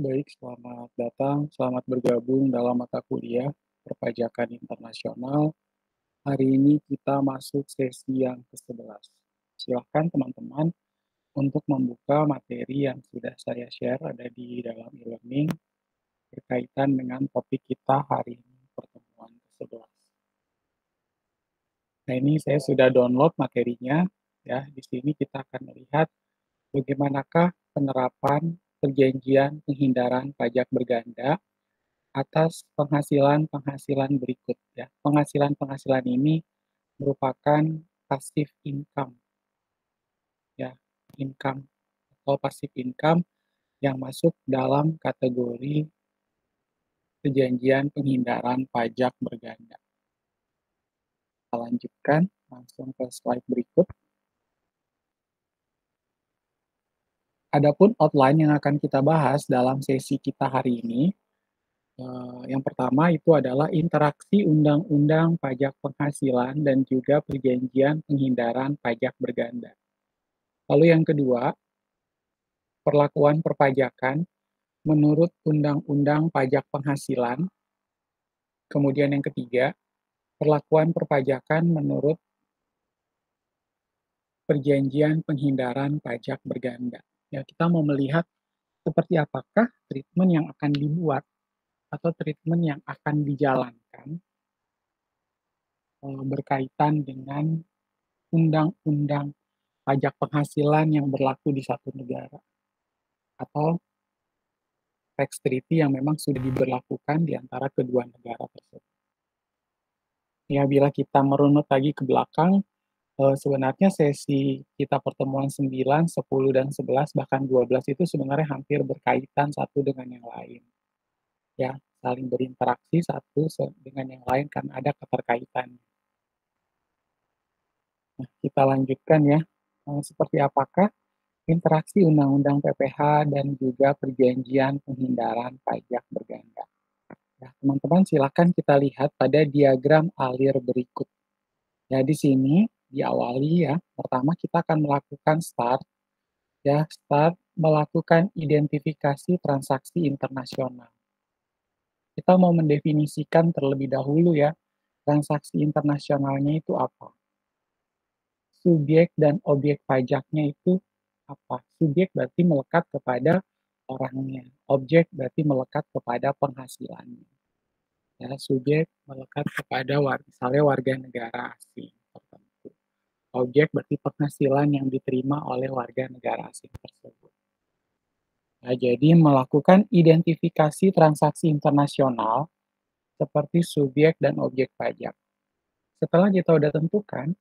Baik, selamat datang, selamat bergabung dalam mata kuliah Perpajakan Internasional. Hari ini kita masuk sesi yang ke-11. Silakan teman-teman untuk membuka materi yang sudah saya share ada di dalam e-learning berkaitan dengan topik kita hari ini, pertemuan ke-11. Nah, ini saya sudah download materinya, ya. Di sini kita akan melihat bagaimanakah penerapan perjanjian penghindaran pajak berganda atas penghasilan-penghasilan berikut ya. Penghasilan-penghasilan ini merupakan passive income ya, income atau passive income yang masuk dalam kategori perjanjian penghindaran pajak berganda. Kita lanjutkan langsung ke slide berikut. Adapun outline yang akan kita bahas dalam sesi kita hari ini, yang pertama itu adalah interaksi undang-undang pajak penghasilan dan juga perjanjian penghindaran pajak berganda. Lalu yang kedua, perlakuan perpajakan menurut Undang-Undang Pajak Penghasilan. Kemudian yang ketiga, perlakuan perpajakan menurut Perjanjian Penghindaran Pajak Berganda. Ya, kita mau melihat seperti apakah treatment yang akan dibuat atau treatment yang akan dijalankan berkaitan dengan undang-undang pajak penghasilan yang berlaku di satu negara atau tax treaty yang memang sudah diberlakukan di antara kedua negara tersebut. Ya, bila kita merunut lagi ke belakang, sebenarnya sesi kita pertemuan 9, 10, dan 11, bahkan 12 itu sebenarnya hampir berkaitan satu dengan yang lain, ya, saling berinteraksi satu dengan yang lain karena ada keterkaitan. Nah, kita lanjutkan ya, seperti apakah interaksi Undang-Undang PPH dan juga Perjanjian Penghindaran Pajak Berganda. Ya, teman-teman silakan kita lihat pada diagram alir berikut. Ya, di sini diawali ya, pertama kita akan melakukan start, ya, start melakukan identifikasi transaksi internasional. Kita mau mendefinisikan terlebih dahulu ya, transaksi internasionalnya itu apa? Subjek dan objek pajaknya itu apa? Subjek berarti melekat kepada orangnya, objek berarti melekat kepada penghasilannya. Ya, subjek melekat kepada misalnya warga negara asing tertentu. Objek berarti penghasilan yang diterima oleh warga negara asing tersebut. Nah, jadi melakukan identifikasi transaksi internasional seperti subjek dan objek pajak. Setelah kita sudah tentukan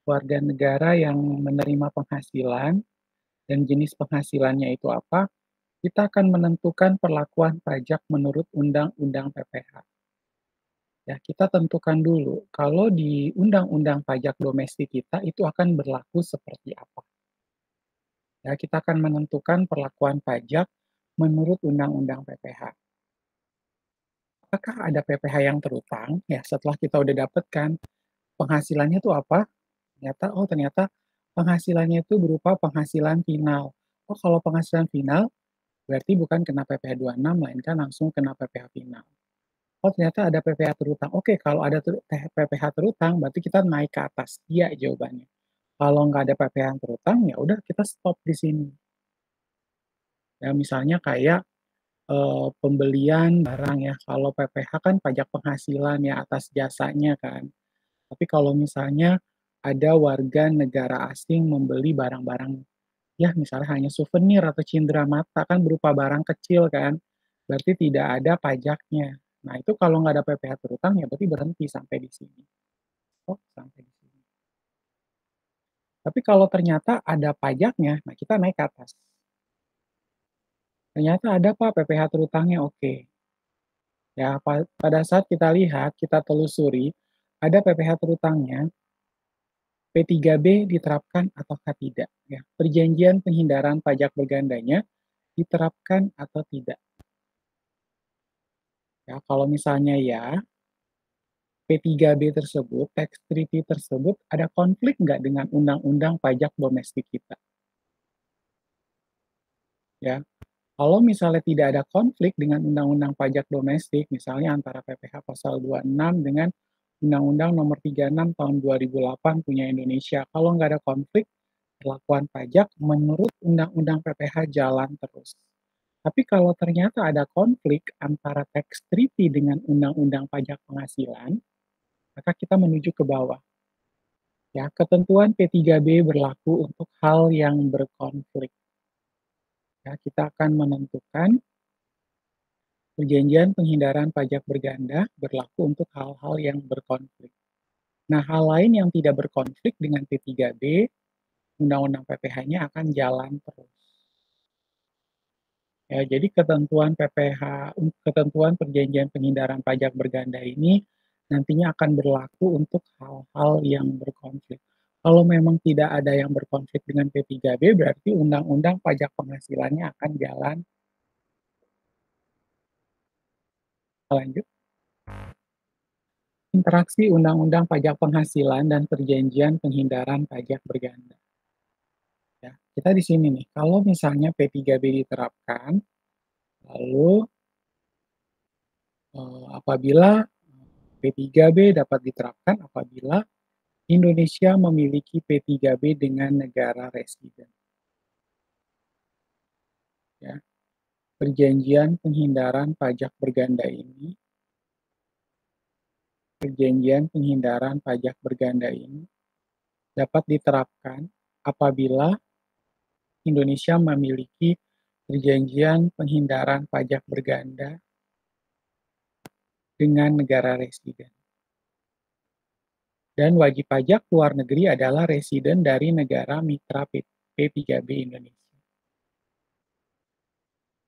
warga negara yang menerima penghasilan dan jenis penghasilannya itu apa, kita akan menentukan perlakuan pajak menurut Undang-Undang PPH. Ya, kita tentukan dulu, kalau di Undang-Undang Pajak Domestik kita itu akan berlaku seperti apa. Ya, kita akan menentukan perlakuan pajak menurut Undang-Undang PPH. Apakah ada PPH yang terutang? Ya, setelah kita udah dapatkan penghasilannya itu apa? Ternyata penghasilannya itu berupa penghasilan final. Oh, kalau penghasilan final berarti bukan kena PPh 26 melainkan langsung kena PPh final. Oh, ternyata ada PPh terutang. Oke, kalau ada PPh terutang berarti kita naik ke atas. Iya jawabannya. Kalau nggak ada PPh yang terutang, ya udah kita stop di sini. Ya, misalnya kayak pembelian barang ya, kalau PPh kan pajak penghasilan ya atas jasanya kan. Tapi kalau misalnya ada warga negara asing membeli barang-barang, ya misalnya hanya souvenir atau cindera mata kan berupa barang kecil kan, berarti tidak ada pajaknya. Nah itu kalau nggak ada PPh terutang ya berarti berhenti sampai di sini. Oh, sampai di sini. Tapi kalau ternyata ada pajaknya, nah kita naik ke atas. Ternyata ada Pak PPh terutangnya, oke. Ya, pada saat kita lihat, kita telusuri, ada PPh terutangnya, P3B diterapkan ataukah tidak? Ya, perjanjian penghindaran pajak bergandanya diterapkan atau tidak? Ya, kalau misalnya ya, P3B tersebut, tax treaty tersebut ada konflik nggak dengan undang-undang pajak domestik kita? Ya, Kalau misalnya tidak ada konflik dengan undang-undang pajak domestik, misalnya antara PPh pasal 26 dengan Undang-Undang Nomor 36 Tahun 2008 punya Indonesia. Kalau nggak ada konflik, perlakuan pajak menurut Undang-Undang PPh jalan terus. Tapi kalau ternyata ada konflik antara tax treaty dengan Undang-Undang Pajak Penghasilan, maka kita menuju ke bawah. Ya, ketentuan P3B berlaku untuk hal yang berkonflik. Ya, kita akan menentukan perjanjian penghindaran pajak berganda berlaku untuk hal-hal yang berkonflik. Nah, hal lain yang tidak berkonflik dengan P3B, Undang-Undang PPh-nya akan jalan terus. Ya, jadi ketentuan perjanjian penghindaran pajak berganda ini nantinya akan berlaku untuk hal-hal yang berkonflik. Kalau memang tidak ada yang berkonflik dengan P3B, berarti undang-undang pajak penghasilannya akan jalan. Lanjut. Interaksi undang-undang pajak penghasilan dan perjanjian penghindaran pajak berganda. Ya, kita di sini nih, kalau misalnya P3B diterapkan, lalu apabila P3B dapat diterapkan apabila Indonesia memiliki P3B dengan negara residen. Ya. Perjanjian penghindaran pajak berganda ini, dapat diterapkan apabila Indonesia memiliki perjanjian penghindaran pajak berganda dengan negara residen. Dan wajib pajak luar negeri adalah residen dari negara mitra P3B Indonesia.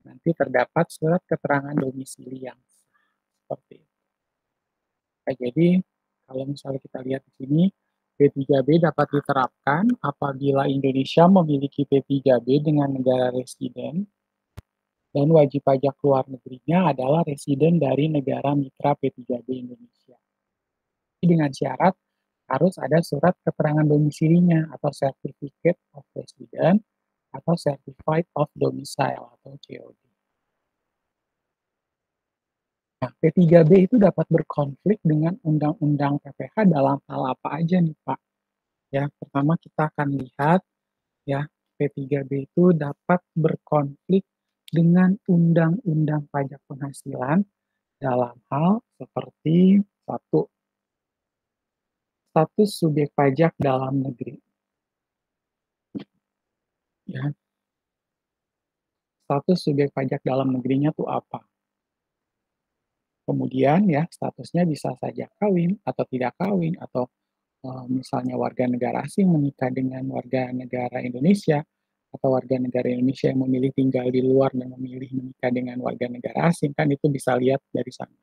Nanti terdapat surat keterangan domisili yang sah, seperti itu. Nah, jadi kalau misalnya kita lihat di sini, P3B dapat diterapkan apabila Indonesia memiliki P3B dengan negara residen dan wajib pajak luar negerinya adalah residen dari negara mitra P3B Indonesia. Dengan syarat harus ada surat keterangan domisilinya atau Certificate of Residence atau Certified of Domicile atau COD. Nah, P3B itu dapat berkonflik dengan Undang-Undang PPh dalam hal apa aja nih, Pak? Ya, pertama kita akan lihat ya, P3B itu dapat berkonflik dengan Undang-Undang Pajak Penghasilan dalam hal seperti satu, status subjek pajak dalam negeri. Ya, status subjek pajak dalam negerinya tuh apa? Kemudian ya, statusnya bisa saja kawin atau tidak kawin atau misalnya warga negara asing menikah dengan warga negara Indonesia, atau warga negara Indonesia yang memilih tinggal di luar dan memilih menikah dengan warga negara asing, kan itu bisa lihat dari sana.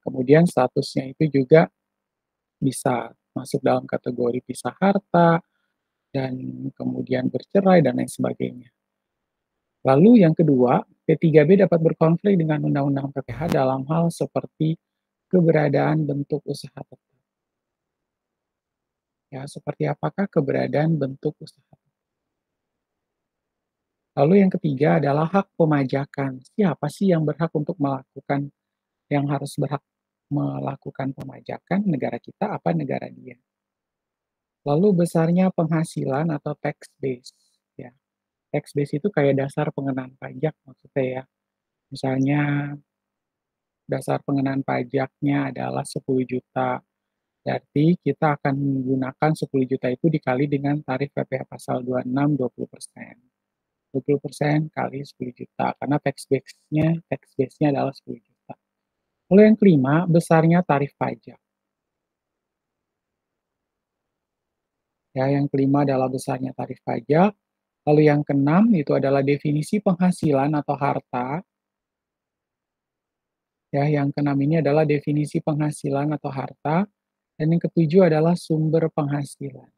Kemudian statusnya itu juga bisa masuk dalam kategori pisah harta, dan kemudian bercerai, dan lain sebagainya. Lalu yang kedua, P3B dapat berkonflik dengan Undang-Undang PPh dalam hal seperti keberadaan bentuk usaha tetap. Ya, seperti apakah keberadaan bentuk usaha? Lalu yang ketiga adalah hak pemajakan. Siapa sih yang berhak untuk harus berhak melakukan pemajakan? Negara kita apa negara dia? Lalu besarnya penghasilan atau tax base. Ya, tax base itu kayak dasar pengenaan pajak maksudnya ya. Misalnya dasar pengenaan pajaknya adalah 10 juta. Berarti kita akan menggunakan 10 juta itu dikali dengan tarif PPh pasal 26 20%. 20% kali 10 juta, karena tax base-nya adalah 10 juta. Lalu yang kelima, besarnya tarif pajak. Ya, yang kelima adalah besarnya tarif pajak. Lalu yang keenam itu adalah definisi penghasilan atau harta. Ya, yang keenam ini adalah definisi penghasilan atau harta. Dan yang ketujuh adalah sumber penghasilan.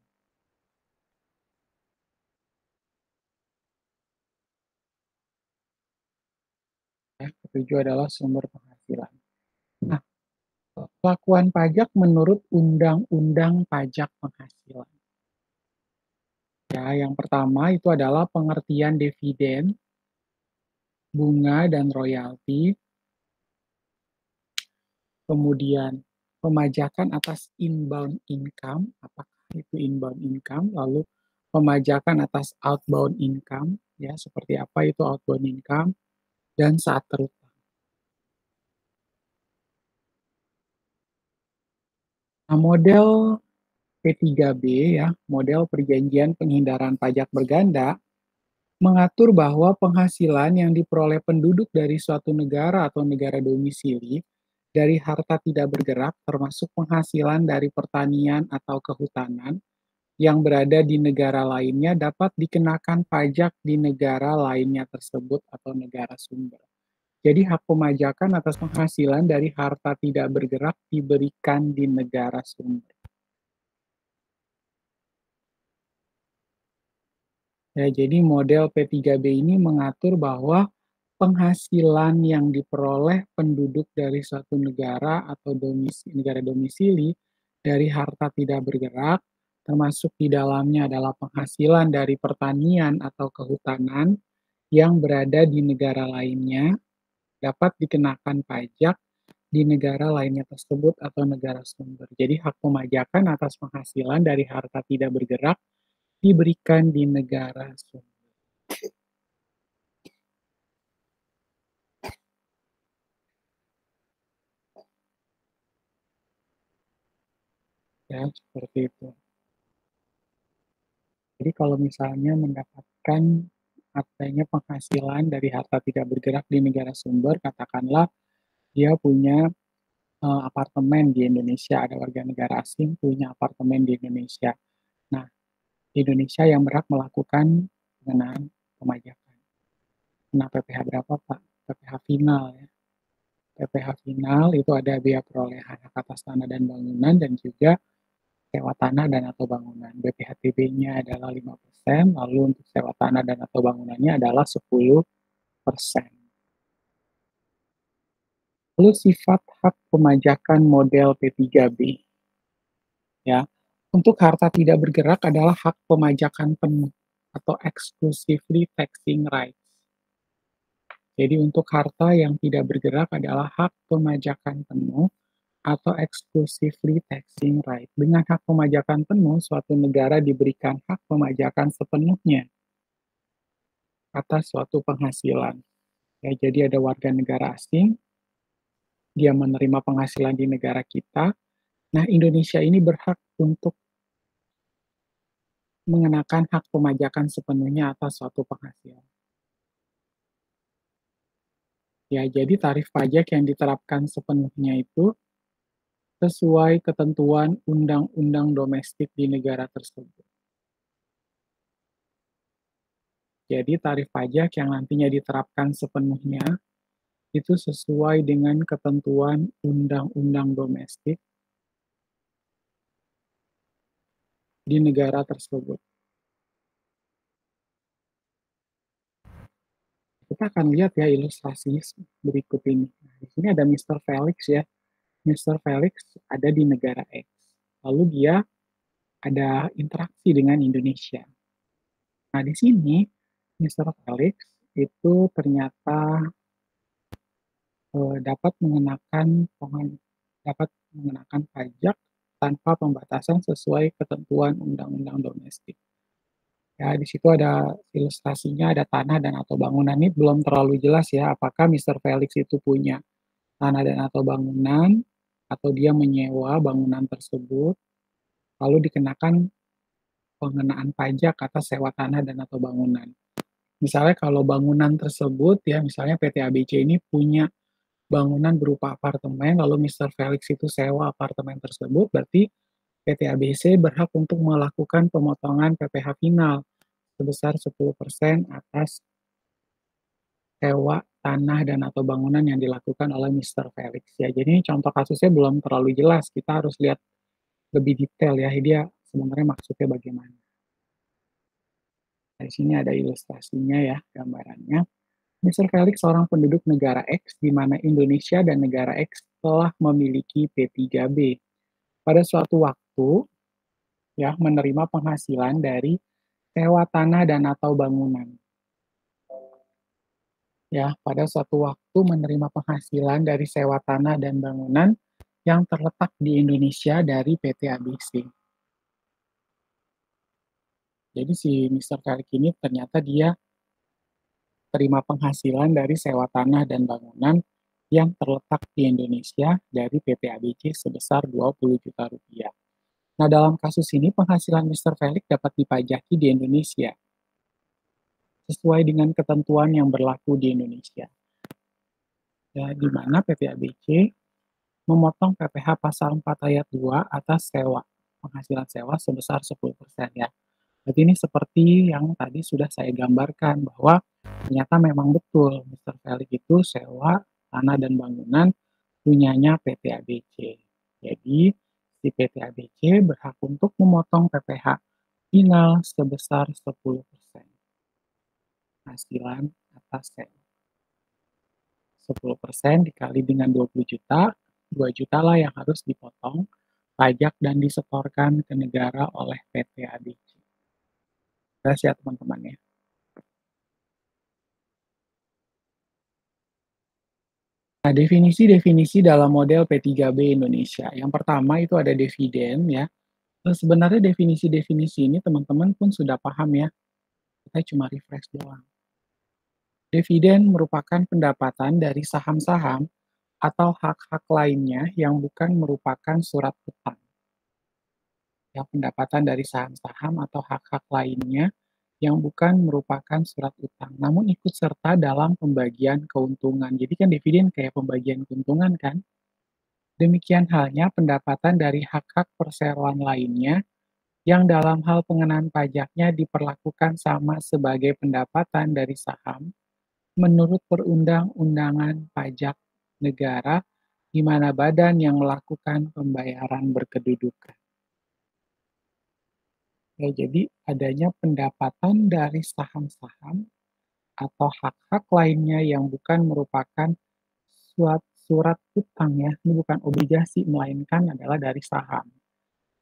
Ya, ketujuh adalah sumber penghasilan. Nah, pelakuan pajak menurut Undang-Undang Pajak Penghasilan. Ya, yang pertama itu adalah pengertian dividen. bunga dan royalti, kemudian pemajakan atas inbound income, apakah itu inbound income, lalu pemajakan atas outbound income, ya seperti apa itu outbound income, dan saat terutang. Nah, model P3B ya, model perjanjian penghindaran pajak berganda, mengatur bahwa penghasilan yang diperoleh penduduk dari suatu negara atau negara domisili dari harta tidak bergerak, termasuk penghasilan dari pertanian atau kehutanan yang berada di negara lainnya, dapat dikenakan pajak di negara lainnya tersebut atau negara sumber. Jadi hak pemajakan atas penghasilan dari harta tidak bergerak diberikan di negara sumber. Ya, jadi model P3B ini mengatur bahwa penghasilan yang diperoleh penduduk dari suatu negara atau negara domisili dari harta tidak bergerak, termasuk di dalamnya adalah penghasilan dari pertanian atau kehutanan yang berada di negara lainnya, dapat dikenakan pajak di negara lainnya tersebut atau negara sumber. Jadi hak pemajakan atas penghasilan dari harta tidak bergerak diberikan di negara sumber. Ya, seperti itu. Jadi kalau misalnya mendapatkan adanya penghasilan dari harta tidak bergerak di negara sumber, katakanlah dia punya apartemen di Indonesia, ada warga negara asing punya apartemen di Indonesia. Nah, di Indonesia yang berhak melakukan pengenaan pemajakan. Nah, PPh berapa, Pak? PPh final ya. PPh final itu ada biaya perolehan hak atas tanah dan bangunan dan juga sewa tanah dan atau bangunan. BPHTB-nya adalah 5%, lalu untuk sewa tanah dan atau bangunannya adalah 10%. Lalu sifat hak pemajakan model P3B. Ya, untuk harta tidak bergerak adalah hak pemajakan penuh atau exclusively taxing rights. Jadi untuk harta yang tidak bergerak adalah hak pemajakan penuh atau exclusively taxing right. Dengan hak pemajakan penuh, suatu negara diberikan hak pemajakan sepenuhnya atas suatu penghasilan. Ya, jadi ada warga negara asing, dia menerima penghasilan di negara kita. Nah, Indonesia ini berhak untuk mengenakan hak pemajakan sepenuhnya atas suatu penghasilan. Ya, jadi tarif pajak yang diterapkan sepenuhnya itu sesuai ketentuan undang-undang domestik di negara tersebut. Jadi tarif pajak yang nantinya diterapkan sepenuhnya itu sesuai dengan ketentuan undang-undang domestik di negara tersebut. Kita akan lihat ya ilustrasi berikut ini. Nah, di sini ada Mr. Felix ya. Mr. Felix ada di negara X. Lalu dia ada interaksi dengan Indonesia. Nah, di sini Mr. Felix itu ternyata dapat mengenakan pajak tanpa pembatasan sesuai ketentuan undang-undang domestik. Ya, di situ ada ilustrasinya, ada tanah dan atau bangunan. Ini belum terlalu jelas ya, apakah Mr. Felix itu punya tanah dan atau bangunan, atau dia menyewa bangunan tersebut, lalu dikenakan pengenaan pajak atas sewa tanah dan atau bangunan. Misalnya kalau bangunan tersebut ya, misalnya PT ABC ini punya bangunan berupa apartemen, lalu Mr. Felix itu sewa apartemen tersebut, berarti PT ABC berhak untuk melakukan pemotongan PPh final sebesar 10% atas sewa tanah dan atau bangunan yang dilakukan oleh Mr. Felix ya. Jadi contoh kasusnya belum terlalu jelas, kita harus lihat lebih detail ya, dia sebenarnya maksudnya bagaimana. Nah, di sini ada ilustrasinya ya, gambarannya. Mr. Felix seorang penduduk negara X, di mana Indonesia dan negara X telah memiliki P3B. Pada suatu waktu, ya, menerima penghasilan dari sewa tanah dan atau bangunan. ya pada suatu waktu menerima penghasilan dari sewa tanah dan bangunan yang terletak di Indonesia dari PT ABC. Jadi si Mister Felix ini ternyata dia terima penghasilan dari sewa tanah dan bangunan yang terletak di Indonesia dari PT ABC sebesar 20 juta rupiah. Nah, dalam kasus ini penghasilan Mister Felix dapat dipajaki di Indonesia sesuai dengan ketentuan yang berlaku di Indonesia. Ya, di mana PT ABC memotong PPh pasal 4 ayat 2 atas sewa, penghasilan sewa sebesar 10% ya. Jadi ini seperti yang tadi sudah saya gambarkan bahwa ternyata memang betul Mister Felix itu sewa tanah dan bangunan punyanya PT ABC. Jadi si PT ABC berhak untuk memotong PPh final sebesar 10% penghasilan atas sewa. 10% dikali dengan 20 juta, 2 juta lah yang harus dipotong pajak dan disetorkan ke negara oleh PT ABC. Jelas ya teman-teman ya. Nah, definisi-definisi dalam model P3B Indonesia. Yang pertama itu ada dividen ya. Sebenarnya definisi-definisi ini teman-teman pun sudah paham ya. Kita cuma refresh doang. Dividen merupakan pendapatan dari saham-saham atau hak-hak lainnya yang bukan merupakan surat utang. Ya, pendapatan dari saham-saham atau hak-hak lainnya yang bukan merupakan surat utang, namun ikut serta dalam pembagian keuntungan. Jadi kan dividen kayak pembagian keuntungan kan? Demikian halnya pendapatan dari hak-hak perseroan lainnya yang dalam hal pengenaan pajaknya diperlakukan sama sebagai pendapatan dari saham menurut perundang-undangan pajak negara di mana badan yang melakukan pembayaran berkedudukan. Ya, jadi adanya pendapatan dari saham-saham atau hak-hak lainnya yang bukan merupakan surat utang ya, ini bukan obligasi melainkan adalah dari saham.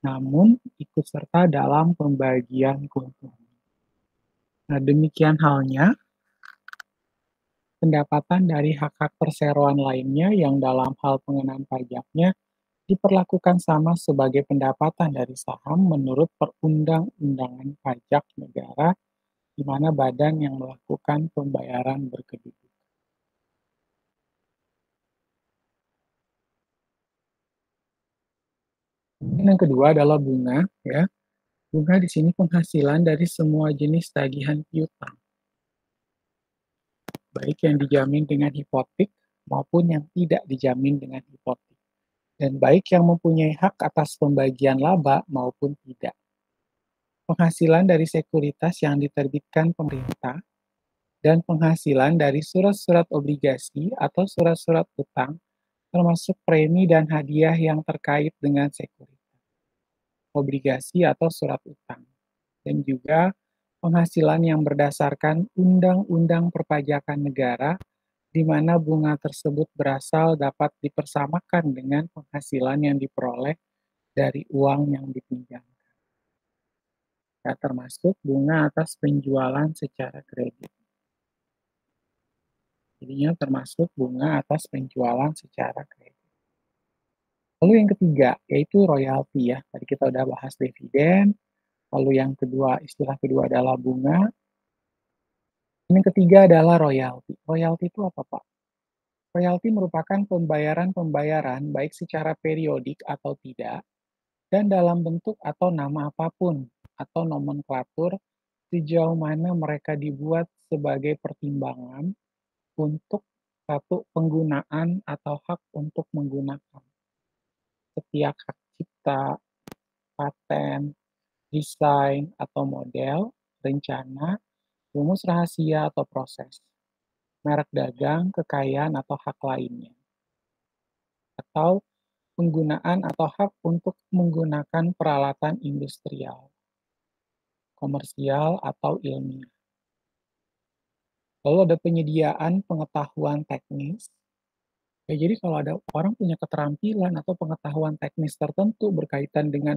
Namun ikut serta dalam pembagian keuntungan. Nah, demikian halnya pendapatan dari hak-hak perseroan lainnya yang dalam hal pengenaan pajaknya diperlakukan sama sebagai pendapatan dari saham menurut perundang-undangan pajak negara di mana badan yang melakukan pembayaran berkedudukan. Yang kedua adalah bunga, ya. Bunga di sini penghasilan dari semua jenis tagihan piutang, baik yang dijamin dengan hipotek maupun yang tidak dijamin dengan hipotek, dan baik yang mempunyai hak atas pembagian laba maupun tidak. Penghasilan dari sekuritas yang diterbitkan pemerintah dan penghasilan dari surat-surat obligasi atau surat-surat utang termasuk premi dan hadiah yang terkait dengan sekuritas, obligasi atau surat utang, dan juga penghasilan yang berdasarkan Undang-Undang Perpajakan Negara di mana bunga tersebut berasal dapat dipersamakan dengan penghasilan yang diperoleh dari uang yang dipinjam. Ya, termasuk bunga atas penjualan secara kredit. Jadinya termasuk bunga atas penjualan secara kredit. Lalu yang ketiga, yaitu royalti ya. Tadi kita udah bahas dividen, lalu yang kedua, istilah kedua adalah bunga. Yang ketiga adalah royalti. Royalti itu apa, Pak? Royalti merupakan pembayaran-pembayaran baik secara periodik atau tidak, dan dalam bentuk atau nama apapun, atau nomenklatur sejauh mana mereka dibuat sebagai pertimbangan untuk satu penggunaan atau hak untuk menggunakan setiap hak cipta, paten, desain atau model, rencana, rumus rahasia atau proses, merek dagang, kekayaan atau hak lainnya, atau penggunaan atau hak untuk menggunakan peralatan industrial, komersial, atau ilmiah. Lalu ada penyediaan pengetahuan teknis. Ya, jadi kalau ada orang punya keterampilan atau pengetahuan teknis tertentu berkaitan dengan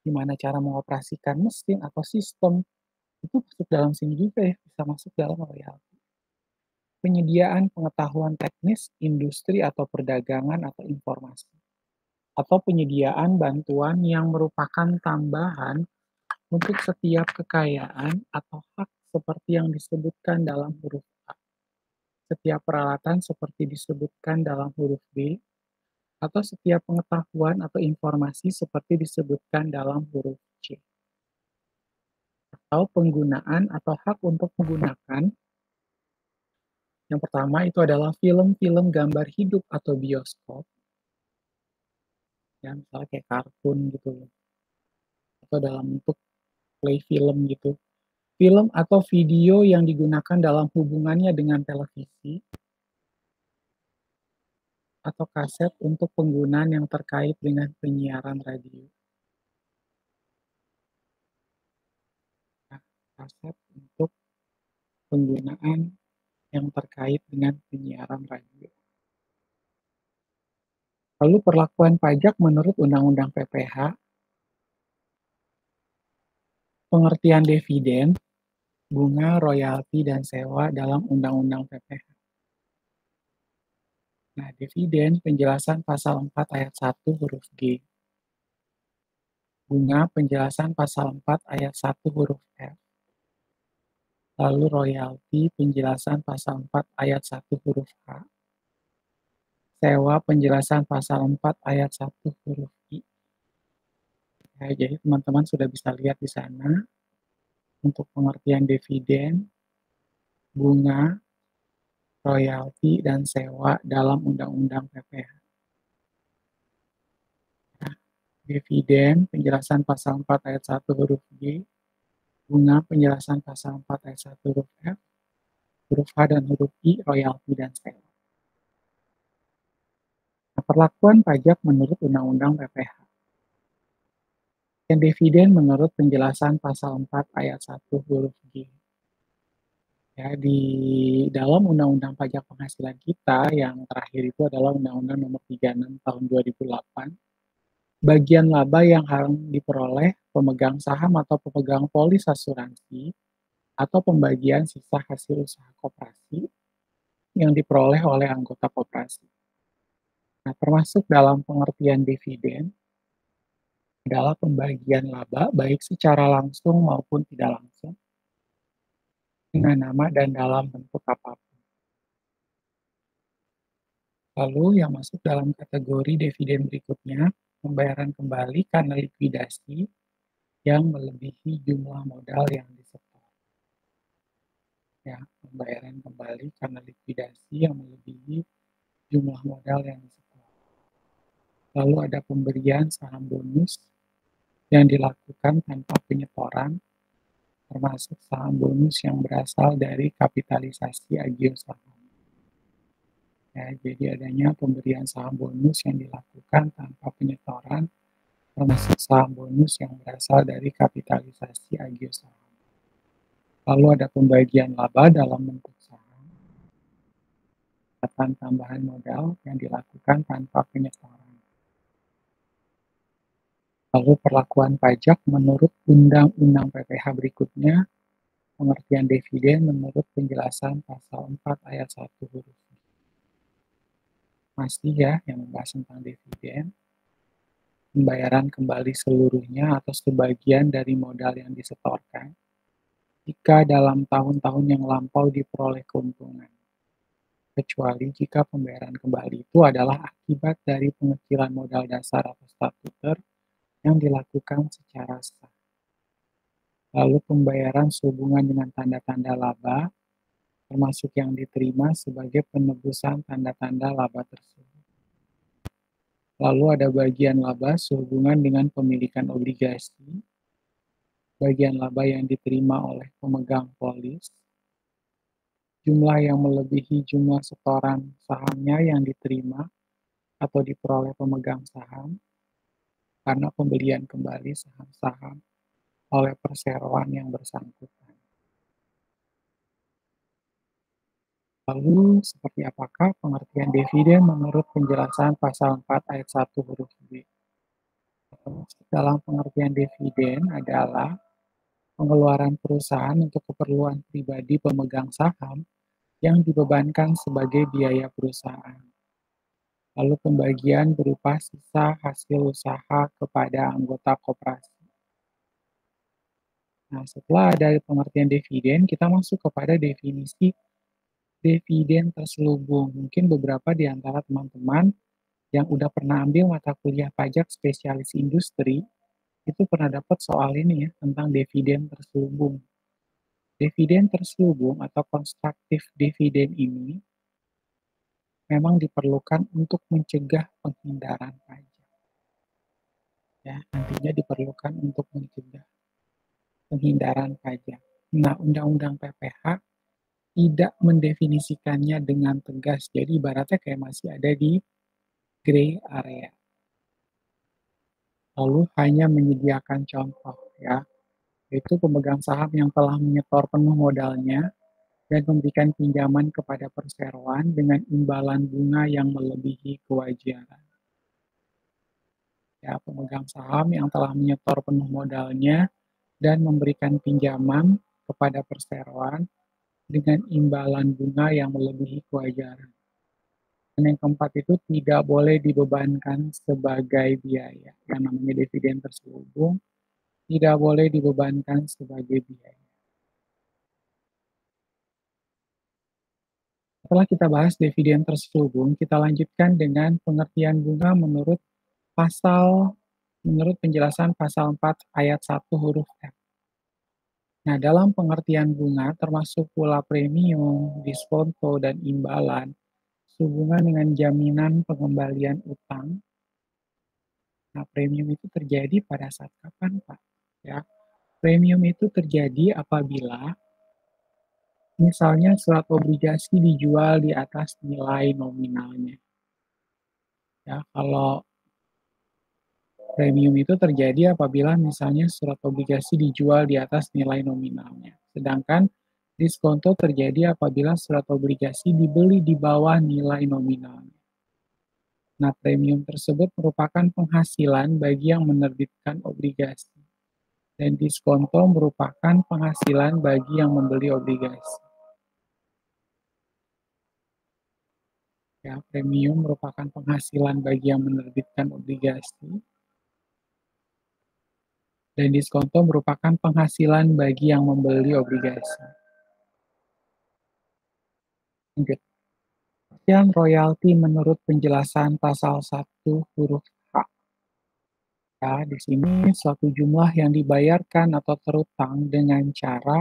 gimana cara mengoperasikan mesin atau sistem, itu masuk dalam sini juga ya, bisa masuk dalam royalti. Penyediaan pengetahuan teknis, industri atau perdagangan atau informasi, atau penyediaan bantuan yang merupakan tambahan untuk setiap kekayaan atau hak seperti yang disebutkan dalam huruf A, setiap peralatan seperti disebutkan dalam huruf B, atau setiap pengetahuan atau informasi seperti disebutkan dalam huruf C, atau penggunaan atau hak untuk menggunakan. Yang pertama itu adalah film-film gambar hidup atau bioskop, ya misalnya kayak kartun gitu loh, atau dalam bentuk play film gitu. Film atau video yang digunakan dalam hubungannya dengan televisi atau kaset untuk penggunaan yang terkait dengan penyiaran radio. Nah, kaset untuk penggunaan yang terkait dengan penyiaran radio. Lalu perlakuan pajak menurut Undang-Undang PPH, pengertian dividen, bunga, royalti, dan sewa dalam Undang-Undang PPH. Nah, dividen penjelasan pasal 4 ayat 1 huruf G. Bunga penjelasan pasal 4 ayat 1 huruf F. Lalu royalti penjelasan pasal 4 ayat 1 huruf H. Sewa penjelasan pasal 4 ayat 1 huruf I. Ya, jadi teman-teman sudah bisa lihat di sana untuk pengertian dividen, bunga, royalti, dan sewa dalam Undang-Undang PPH. Nah, dividen penjelasan pasal 4 ayat 1 huruf G, bunga penjelasan pasal 4 ayat 1 huruf F, huruf H dan huruf I, royalti dan sewa. Nah, perlakuan pajak menurut Undang-Undang PPH. Dan dividen menurut penjelasan pasal 4 ayat 1 huruf G. Ya, di dalam Undang-Undang Pajak Penghasilan kita yang terakhir itu adalah Undang-Undang Nomor 36 Tahun 2008. Bagian laba yang harus diperoleh pemegang saham atau pemegang polis asuransi atau pembagian sisa hasil usaha koperasi yang diperoleh oleh anggota koperasi. Nah, termasuk dalam pengertian dividen adalah pembagian laba baik secara langsung maupun tidak langsung dengan nama dan dalam bentuk apapun. Lalu yang masuk dalam kategori dividen berikutnya, pembayaran kembali karena likuidasi yang melebihi jumlah modal yang disetor. Ya, pembayaran kembali karena likuidasi yang melebihi jumlah modal yang disetor. Lalu ada pemberian saham bonus yang dilakukan tanpa penyetoran, termasuk saham bonus yang berasal dari kapitalisasi agio saham. Ya, jadi adanya pemberian saham bonus yang dilakukan tanpa penyetoran, termasuk saham bonus yang berasal dari kapitalisasi agio saham. Lalu ada pembagian laba dalam bentuk saham, tambahan modal yang dilakukan tanpa penyetoran. Lalu perlakuan pajak menurut Undang-Undang PPH berikutnya, pengertian dividen menurut penjelasan pasal 4 ayat 1 huruf I. Masih ya, yang membahas tentang dividen, pembayaran kembali seluruhnya atau sebagian dari modal yang disetorkan jika dalam tahun-tahun yang lampau diperoleh keuntungan, kecuali jika pembayaran kembali itu adalah akibat dari pengecilan modal dasar atau statuter yang dilakukan secara sah. Lalu pembayaran sehubungan dengan tanda-tanda laba, termasuk yang diterima sebagai penebusan tanda-tanda laba tersebut. Lalu ada bagian laba sehubungan dengan pemilikan obligasi, bagian laba yang diterima oleh pemegang polis, jumlah yang melebihi jumlah setoran sahamnya yang diterima atau diperoleh pemegang saham karena pembelian kembali saham-saham oleh perseroan yang bersangkutan. Lalu, seperti apakah pengertian dividen menurut penjelasan pasal 4 ayat 1 huruf B? Dalam pengertian dividen adalah pengeluaran perusahaan untuk keperluan pribadi pemegang saham yang dibebankan sebagai biaya perusahaan. Lalu pembagian berupa sisa hasil usaha kepada anggota koperasi. Nah, setelah ada pengertian dividen, kita masuk kepada definisi dividen terselubung. Mungkin beberapa di antara teman-teman yang udah pernah ambil mata kuliah pajak spesialis industri, itu pernah dapat soal ini ya, tentang dividen terselubung. Dividen terselubung atau konstruktif dividen ini memang diperlukan untuk mencegah penghindaran pajak. Ya, nantinya diperlukan untuk mencegah penghindaran pajak. Nah, Undang-Undang PPH tidak mendefinisikannya dengan tegas. Jadi ibaratnya kayak masih ada di gray area. Lalu hanya menyediakan contoh ya, yaitu pemegang saham yang telah menyetor penuh modalnya dan memberikan pinjaman kepada perseroan dengan imbalan bunga yang melebihi kewajaran. Ya, pemegang saham yang telah menyetor penuh modalnya dan memberikan pinjaman kepada perseroan dengan imbalan bunga yang melebihi kewajaran. Dan yang keempat itu tidak boleh dibebankan sebagai biaya. Yang namanya dividen terselubung tidak boleh dibebankan sebagai biaya. Setelah kita bahas dividen terselubung, kita lanjutkan dengan pengertian bunga menurut penjelasan pasal 4 ayat 1 huruf F. Nah, dalam pengertian bunga termasuk pula premium, diskonto, dan imbalan sehubungan dengan jaminan pengembalian utang. Nah, premium itu terjadi pada saat kapan, Pak? Ya, premium itu terjadi apabila misalnya surat obligasi dijual di atas nilai nominalnya. Ya, kalau premium itu terjadi apabila misalnya surat obligasi dijual di atas nilai nominalnya. Sedangkan diskonto terjadi apabila surat obligasi dibeli di bawah nilai nominalnya. Nah, premium tersebut merupakan penghasilan bagi yang menerbitkan obligasi. Dan diskonto merupakan penghasilan bagi yang membeli obligasi. Ya, premium merupakan penghasilan bagi yang menerbitkan obligasi, dan diskonto merupakan penghasilan bagi yang membeli obligasi. Lanjut. Yang royalti menurut penjelasan pasal 1 huruf H. Ya, di sini suatu jumlah yang dibayarkan atau terutang dengan cara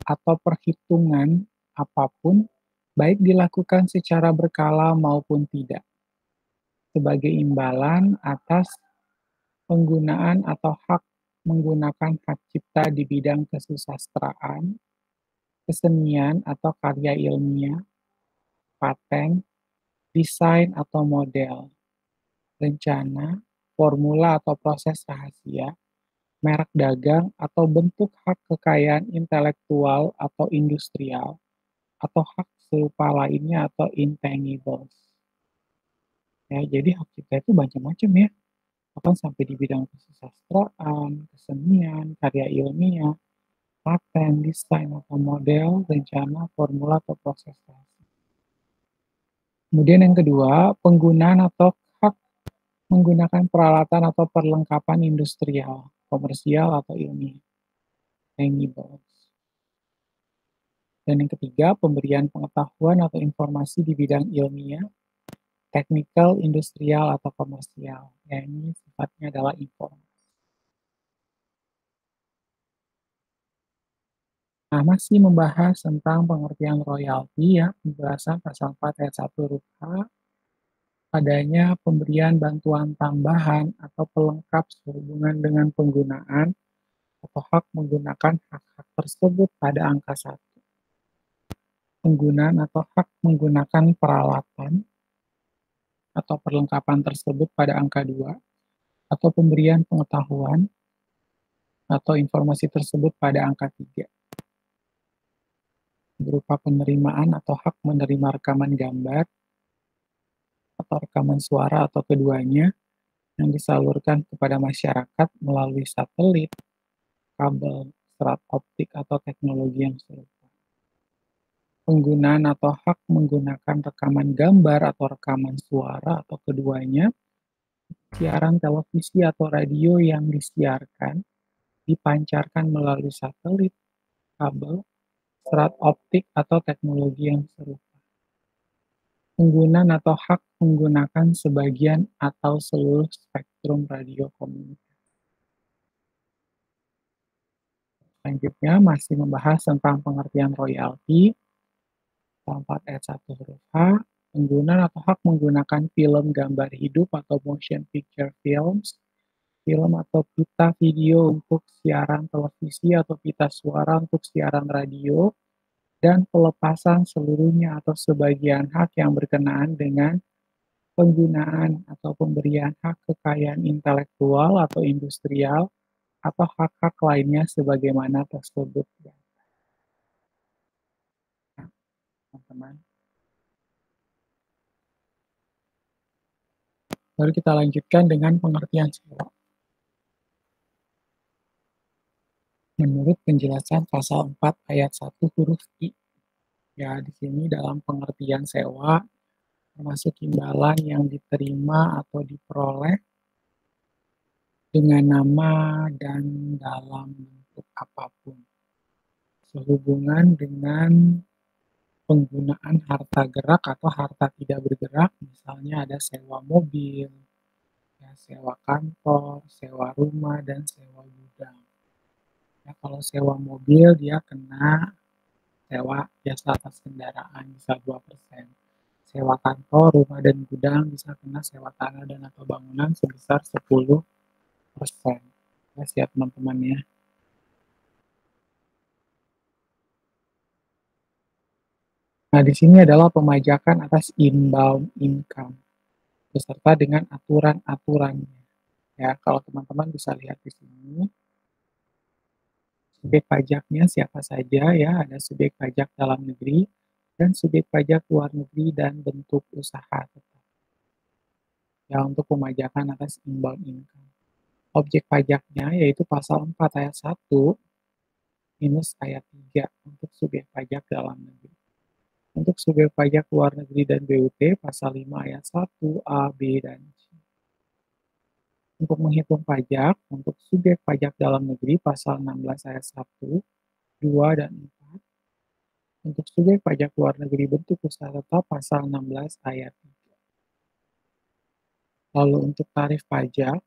atau perhitungan apapun, baik dilakukan secara berkala maupun tidak, sebagai imbalan atas penggunaan atau hak menggunakan hak cipta di bidang kesusastraan, kesenian atau karya ilmiah, paten, desain atau model, rencana, formula atau proses rahasia, merek dagang, atau bentuk hak kekayaan intelektual atau industrial, atau hak serupa lainnya atau intangibles. Ya, jadi hak cipta itu macam-macam ya, bahkan sampai di bidang kesusastraan, kesenian, karya ilmiah, paten, desain atau model, rencana, formula atau proses kreasi. Kemudian yang kedua, penggunaan atau hak menggunakan peralatan atau perlengkapan industrial, komersial atau ilmiah, tangibles. Dan yang ketiga, pemberian pengetahuan atau informasi di bidang ilmiah, teknikal, industrial, atau komersial. Ya, ini sifatnya adalah informasi. Nah, masih membahas tentang pengertian royalti ya, penjelasan pasal 4 ayat 1 huruf H, adanya pemberian bantuan tambahan atau pelengkap sehubungan dengan penggunaan atau hak menggunakan hak-hak tersebut pada angka 1. Penggunaan atau hak menggunakan peralatan atau perlengkapan tersebut pada angka 2, atau pemberian pengetahuan atau informasi tersebut pada angka 3, berupa penerimaan atau hak menerima rekaman gambar atau rekaman suara atau keduanya yang disalurkan kepada masyarakat melalui satelit, kabel, serat optik, atau teknologi yang serupa. Penggunaan atau hak menggunakan rekaman gambar atau rekaman suara atau keduanya, siaran televisi atau radio yang disiarkan, dipancarkan melalui satelit, kabel, serat optik atau teknologi yang serupa. Penggunaan atau hak menggunakan sebagian atau seluruh spektrum radio komunikasi. Selanjutnya masih membahas tentang pengertian royalti. 4 ayat 1 huruf H, penggunaan atau hak menggunakan film gambar hidup atau motion picture films, film atau pita video untuk siaran televisi atau pita suara untuk siaran radio, dan pelepasan seluruhnya atau sebagian hak yang berkenaan dengan penggunaan atau pemberian hak kekayaan intelektual atau industrial atau hak-hak lainnya sebagaimana tersebut. Nah, teman-teman. Lalu kita lanjutkan dengan pengertian sewa. Menurut penjelasan pasal 4 ayat 1 huruf I, ya di sini dalam pengertian sewa termasuk imbalan yang diterima atau diperoleh dengan nama dan dalam bentuk apapun, sehubungan dengan penggunaan harta gerak atau harta tidak bergerak, misalnya ada sewa mobil, ya, sewa kantor, sewa rumah, dan sewa gudang. Ya, kalau sewa mobil dia kena sewa jasa atas kendaraan bisa 2%. Sewa kantor, rumah, dan gudang bisa kena sewa tanah dan atau bangunan sebesar 10%. Ya, siap teman-teman ya. Nah, di sini adalah pemajakan atas inbound income beserta dengan aturan-aturannya. Ya, kalau teman-teman bisa lihat di sini, subjek pajaknya siapa saja ya, ada subjek pajak dalam negeri dan subjek pajak luar negeri dan bentuk usaha. Ya, untuk pemajakan atas inbound income. Objek pajaknya yaitu pasal 4 ayat 1 minus ayat 3 untuk subjek pajak dalam negeri. Untuk subjek pajak luar negeri dan BUT pasal 5 ayat 1 A, B, dan C. Untuk menghitung pajak, untuk subjek pajak dalam negeri pasal 16 ayat 1, 2, dan 4. Untuk subjek pajak luar negeri bentuk usaha tetap pasal 16 ayat 3. Lalu untuk tarif pajak,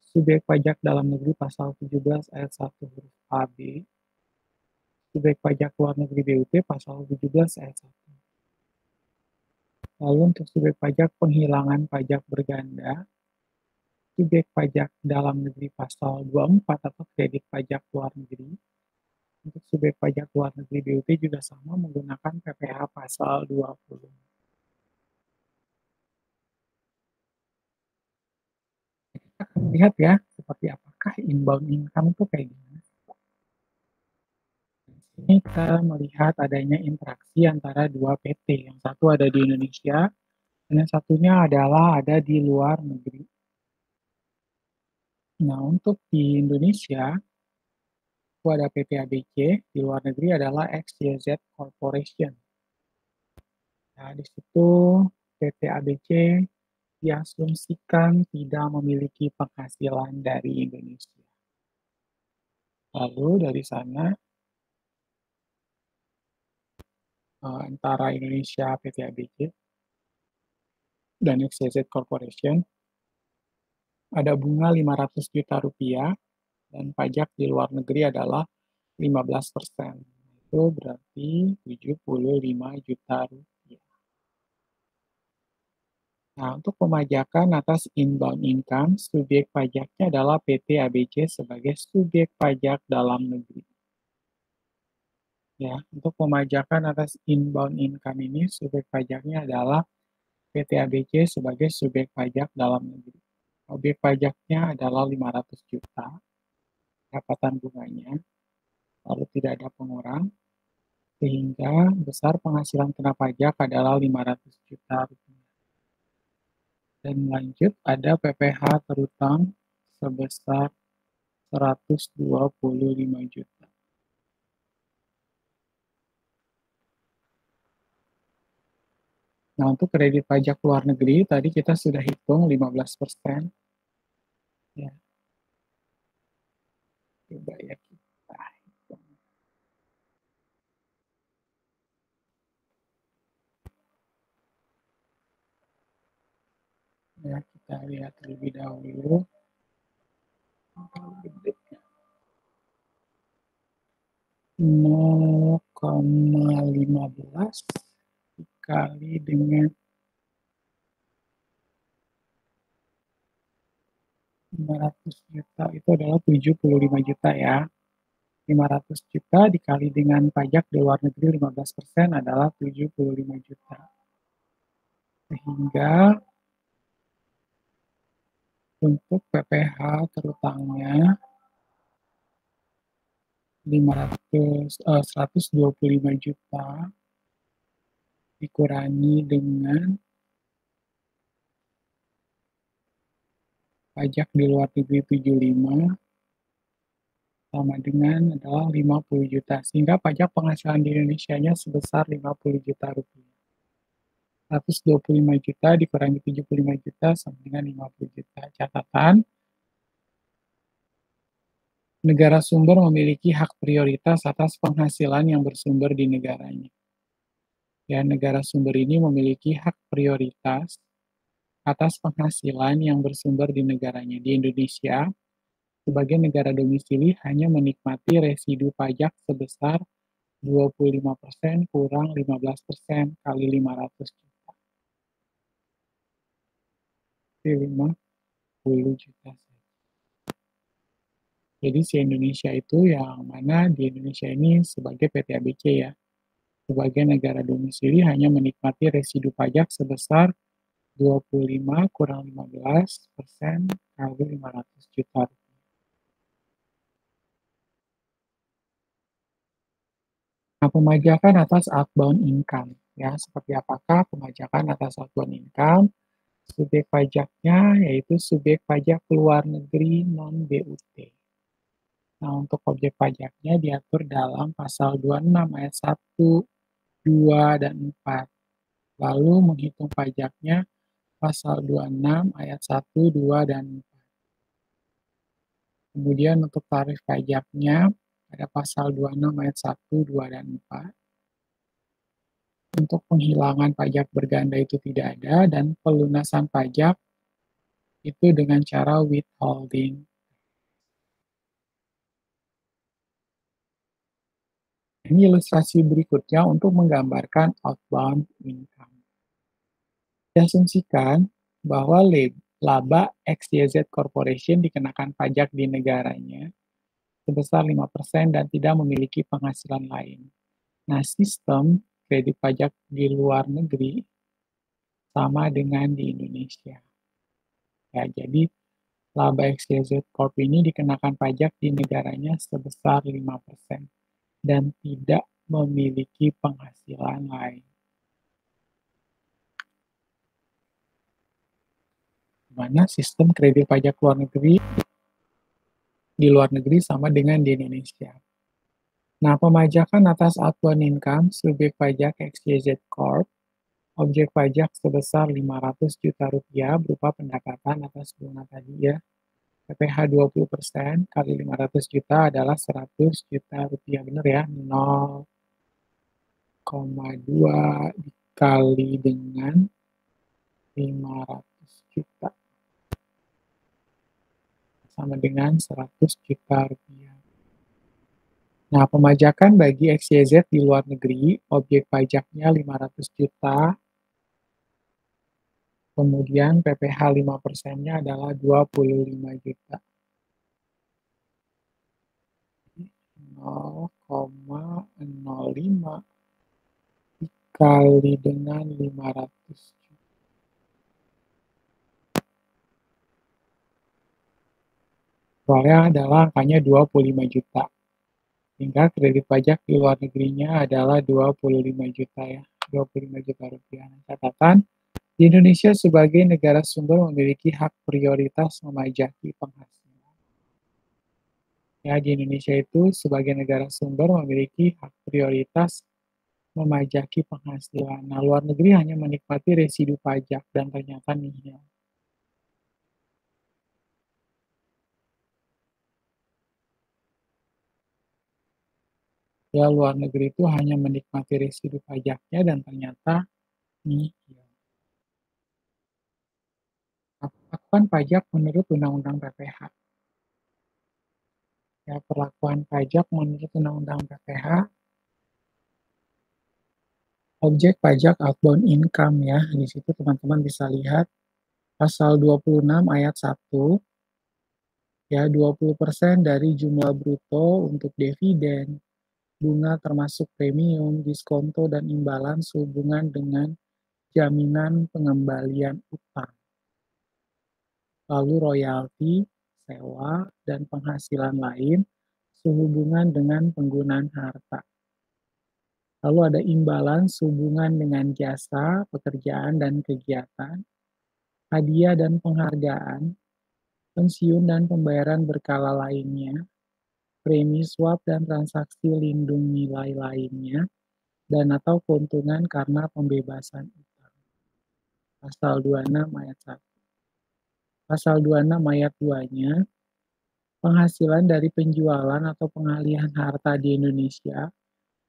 subjek pajak dalam negeri pasal 17 ayat 1 huruf A, B, subjek pajak luar negeri BUT pasal 17 ayat 1. Lalu untuk subjek pajak penghilangan pajak berganda, subjek pajak dalam negeri pasal 24 atau kredit pajak luar negeri. Untuk subjek pajak luar negeri BUT juga sama menggunakan PPh pasal 20. Kita akan lihat ya, seperti apakah inbound income itu kayak gimana. Ini kita melihat adanya interaksi antara dua PT. Yang satu ada di Indonesia, dan yang satunya adalah ada di luar negeri. Nah, untuk di Indonesia, itu ada PT ABC, di luar negeri adalah XYZ Corporation. Nah, di situ PT ABC diasumsikan tidak memiliki penghasilan dari Indonesia. Lalu dari sana, antara Indonesia PT ABC dan XYZ Corporation, ada bunga 500 juta rupiah, dan pajak di luar negeri adalah 15%. Itu berarti 75 juta rupiah. Nah, untuk pemajakan atas inbound income, subjek pajaknya adalah PT ABC sebagai subjek pajak dalam negeri. Ya, untuk pemajakan atas inbound income ini, subjek pajaknya adalah PT ABC sebagai subjek pajak dalam negeri. Objek pajaknya adalah 500 juta, pendapatan bunganya, lalu tidak ada pengurang, sehingga besar penghasilan kena pajak adalah 500 juta rupiah. Dan lanjut ada PPh terutang sebesar 125 juta. Nah, untuk kredit pajak luar negeri tadi kita sudah hitung 15%. Ya, coba ya kita hitung. Ya, kita lihat terlebih dahulu. Gede. 0,15 dikali dengan 500 juta itu adalah 75 juta ya. 500 juta dikali dengan pajak di luar negeri 15% adalah 75 juta. Sehingga untuk PPh terutangnya 125 juta dikurangi dengan pajak di luar negeri 75 sama dengan adalah 50 juta. Sehingga pajak penghasilan di Indonesia-nya sebesar 50 juta rupiah. 125 juta dikurangi 75 juta sama dengan 50 juta. Catatan, negara sumber memiliki hak prioritas atas penghasilan yang bersumber di negaranya. Ya, negara sumber ini memiliki hak prioritas atas penghasilan yang bersumber di negaranya. Di Indonesia, sebagai negara domisili hanya menikmati residu pajak sebesar 25% kurang 15% kali 500 juta. 50 juta. Jadi si Indonesia itu yang mana di Indonesia ini sebagai PT ABC ya, sebagai negara domisili hanya menikmati residu pajak sebesar 25 kurang 15% kali 500 juta. Nah, pemajakan atas outbound income. Ya, seperti apakah pemajakan atas outbound income? Subjek pajaknya yaitu subjek pajak luar negeri non-BUT. Nah, untuk objek pajaknya diatur dalam pasal 26 ayat 1, 2, dan 4. Lalu menghitung pajaknya pasal 26 ayat 1, 2, dan 4. Kemudian untuk tarif pajaknya ada pasal 26 ayat 1, 2, dan 4. Untuk penghilangan pajak berganda itu tidak ada, dan pelunasan pajak itu dengan cara withholding. Ini ilustrasi berikutnya untuk menggambarkan outbound income. Diasumsikan bahwa laba XYZ Corporation dikenakan pajak di negaranya sebesar 5% dan tidak memiliki penghasilan lain. Nah, sistem kredit pajak di luar negeri sama dengan di Indonesia. Ya, jadi laba XYZ Corp ini dikenakan pajak di negaranya sebesar 5% dan tidak memiliki penghasilan lain. Mana sistem kredit pajak luar negeri di luar negeri sama dengan di Indonesia. Nah, pemajakan atas outbound income subjek pajak XYZ Corp, objek pajak sebesar 500 juta rupiah berupa pendapatan atas bunga tadi ya. PPh 20% kali 500 juta adalah 100 juta rupiah, benar ya? 0,2 dikali dengan 500 juta sama dengan 100 juta rupiah. Nah, pemajakan bagi XYZ di luar negeri, objek pajaknya 500 juta, kemudian PPh 5%-nya adalah 25 juta. 0,05 dikali dengan 500 juta. Soalnya adalah angkanya 25 juta. Hingga kredit pajak di luar negerinya adalah 25 juta ya. 25 juta rupiah. Catatan, di Indonesia sebagai negara sumber memiliki hak prioritas memajaki penghasilan. Ya, di Indonesia itu sebagai negara sumber memiliki hak prioritas memajaki penghasilan. Nah, luar negeri hanya menikmati residu pajak dan ternyata nihil. Ya, luar negeri itu hanya menikmati residu pajaknya dan ternyata nihil. Perlakuan pajak menurut Undang-Undang PPH. Ya, perlakuan pajak menurut Undang-Undang PPH, objek pajak outbound income ya. Di situ teman-teman bisa lihat pasal 26 ayat 1 ya 20% dari jumlah bruto untuk dividen, bunga termasuk premium, diskonto dan imbalan sehubungan dengan jaminan pengembalian utang. Lalu royalti, sewa, dan penghasilan lain sehubungan dengan penggunaan harta. Lalu ada imbalan sehubungan dengan jasa, pekerjaan, dan kegiatan, hadiah dan penghargaan, pensiun dan pembayaran berkala lainnya, premi swap dan transaksi lindung nilai lainnya, dan atau keuntungan karena pembebasan utang. Pasal 26 ayat 1. Pasal 26 ayat 2-nya, penghasilan dari penjualan atau pengalihan harta di Indonesia,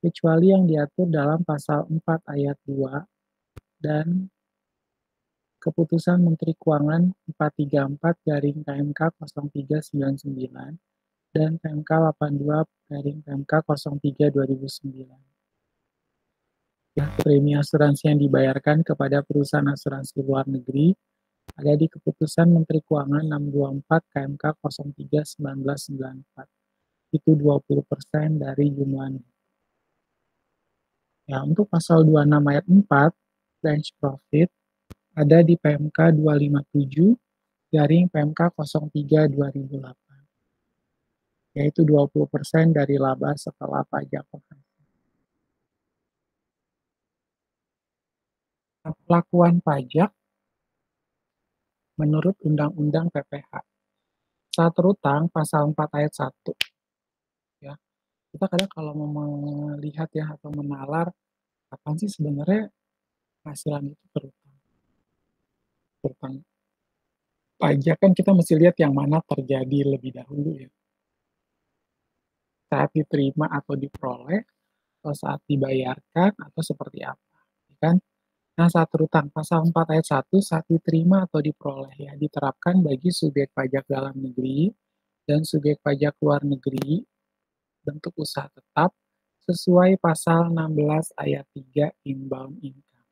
kecuali yang diatur dalam pasal 4 ayat 2 dan Keputusan Menteri Keuangan 434 garing KMK 0399 dan PMK 82 garing PMK 03 2009. Ya, premi asuransi yang dibayarkan kepada perusahaan asuransi luar negeri ada di Keputusan Menteri Keuangan 624 KMK 03 1994. Itu 20% dari jumlahnya. Ya, untuk pasal 26 ayat 4, range profit, ada di PMK 257 garing PMK 03 2008, yaitu 20% dari laba setelah pajak penghasilan. Pelakuan pajak menurut Undang-Undang PPH. Saat terutang, pasal 4 ayat 1. Ya, kita kadang kalau mau melihat ya atau menalar, kapan sih sebenarnya penghasilan itu terutang. Terutang pajak kan kita mesti lihat yang mana terjadi lebih dahulu ya. Saat diterima atau diperoleh, atau saat dibayarkan, atau seperti apa. Ya kan? Nah, saat terutang, pasal 4 ayat 1, saat diterima atau diperoleh ya, diterapkan bagi subjek pajak dalam negeri dan subjek pajak luar negeri bentuk usaha tetap sesuai pasal 16 ayat 3 inbound income.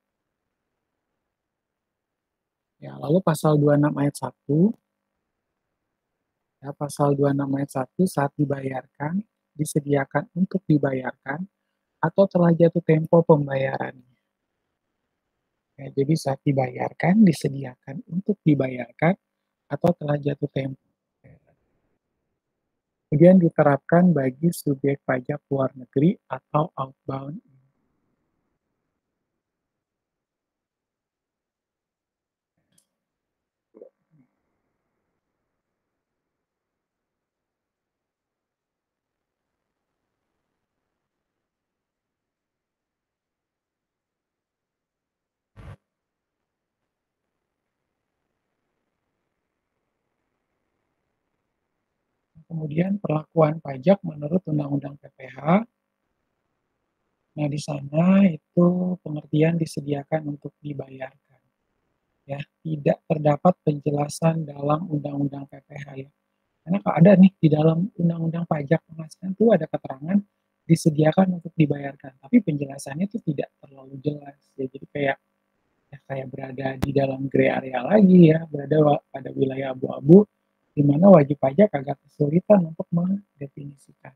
Ya, lalu pasal 26 ayat 1, ya, pasal 26 ayat 1 saat dibayarkan, disediakan untuk dibayarkan, atau telah jatuh tempo pembayarannya. Ya, jadi saat dibayarkan, disediakan untuk dibayarkan, atau telah jatuh tempo. Kemudian diterapkan bagi subjek pajak luar negeri atau outbound. Kemudian perlakuan pajak menurut Undang-Undang PPH. Nah, di sana itu pengertian disediakan untuk dibayarkan. Ya, tidak terdapat penjelasan dalam Undang-Undang PPH ya. Karena kalau ada nih di dalam Undang-Undang Pajak Penghasilan itu ada keterangan disediakan untuk dibayarkan, tapi penjelasannya itu tidak terlalu jelas. Ya, jadi kayak ya, kayak berada di dalam gray area lagi ya, berada pada wilayah abu-abu di mana wajib pajak agak kesulitan untuk mendefinisikan.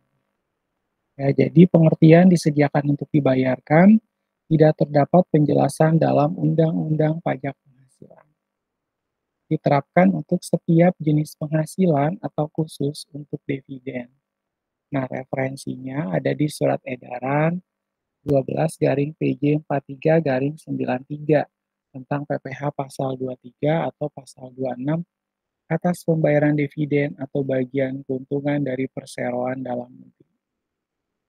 Ya, jadi pengertian disediakan untuk dibayarkan, tidak terdapat penjelasan dalam Undang-Undang Pajak Penghasilan. Diterapkan untuk setiap jenis penghasilan atau khusus untuk dividen. Nah, referensinya ada di Surat Edaran 12 garing PJ 43 garing 93 tentang PPH pasal 23 atau pasal 26 atas pembayaran dividen atau bagian keuntungan dari perseroan dalam negeri.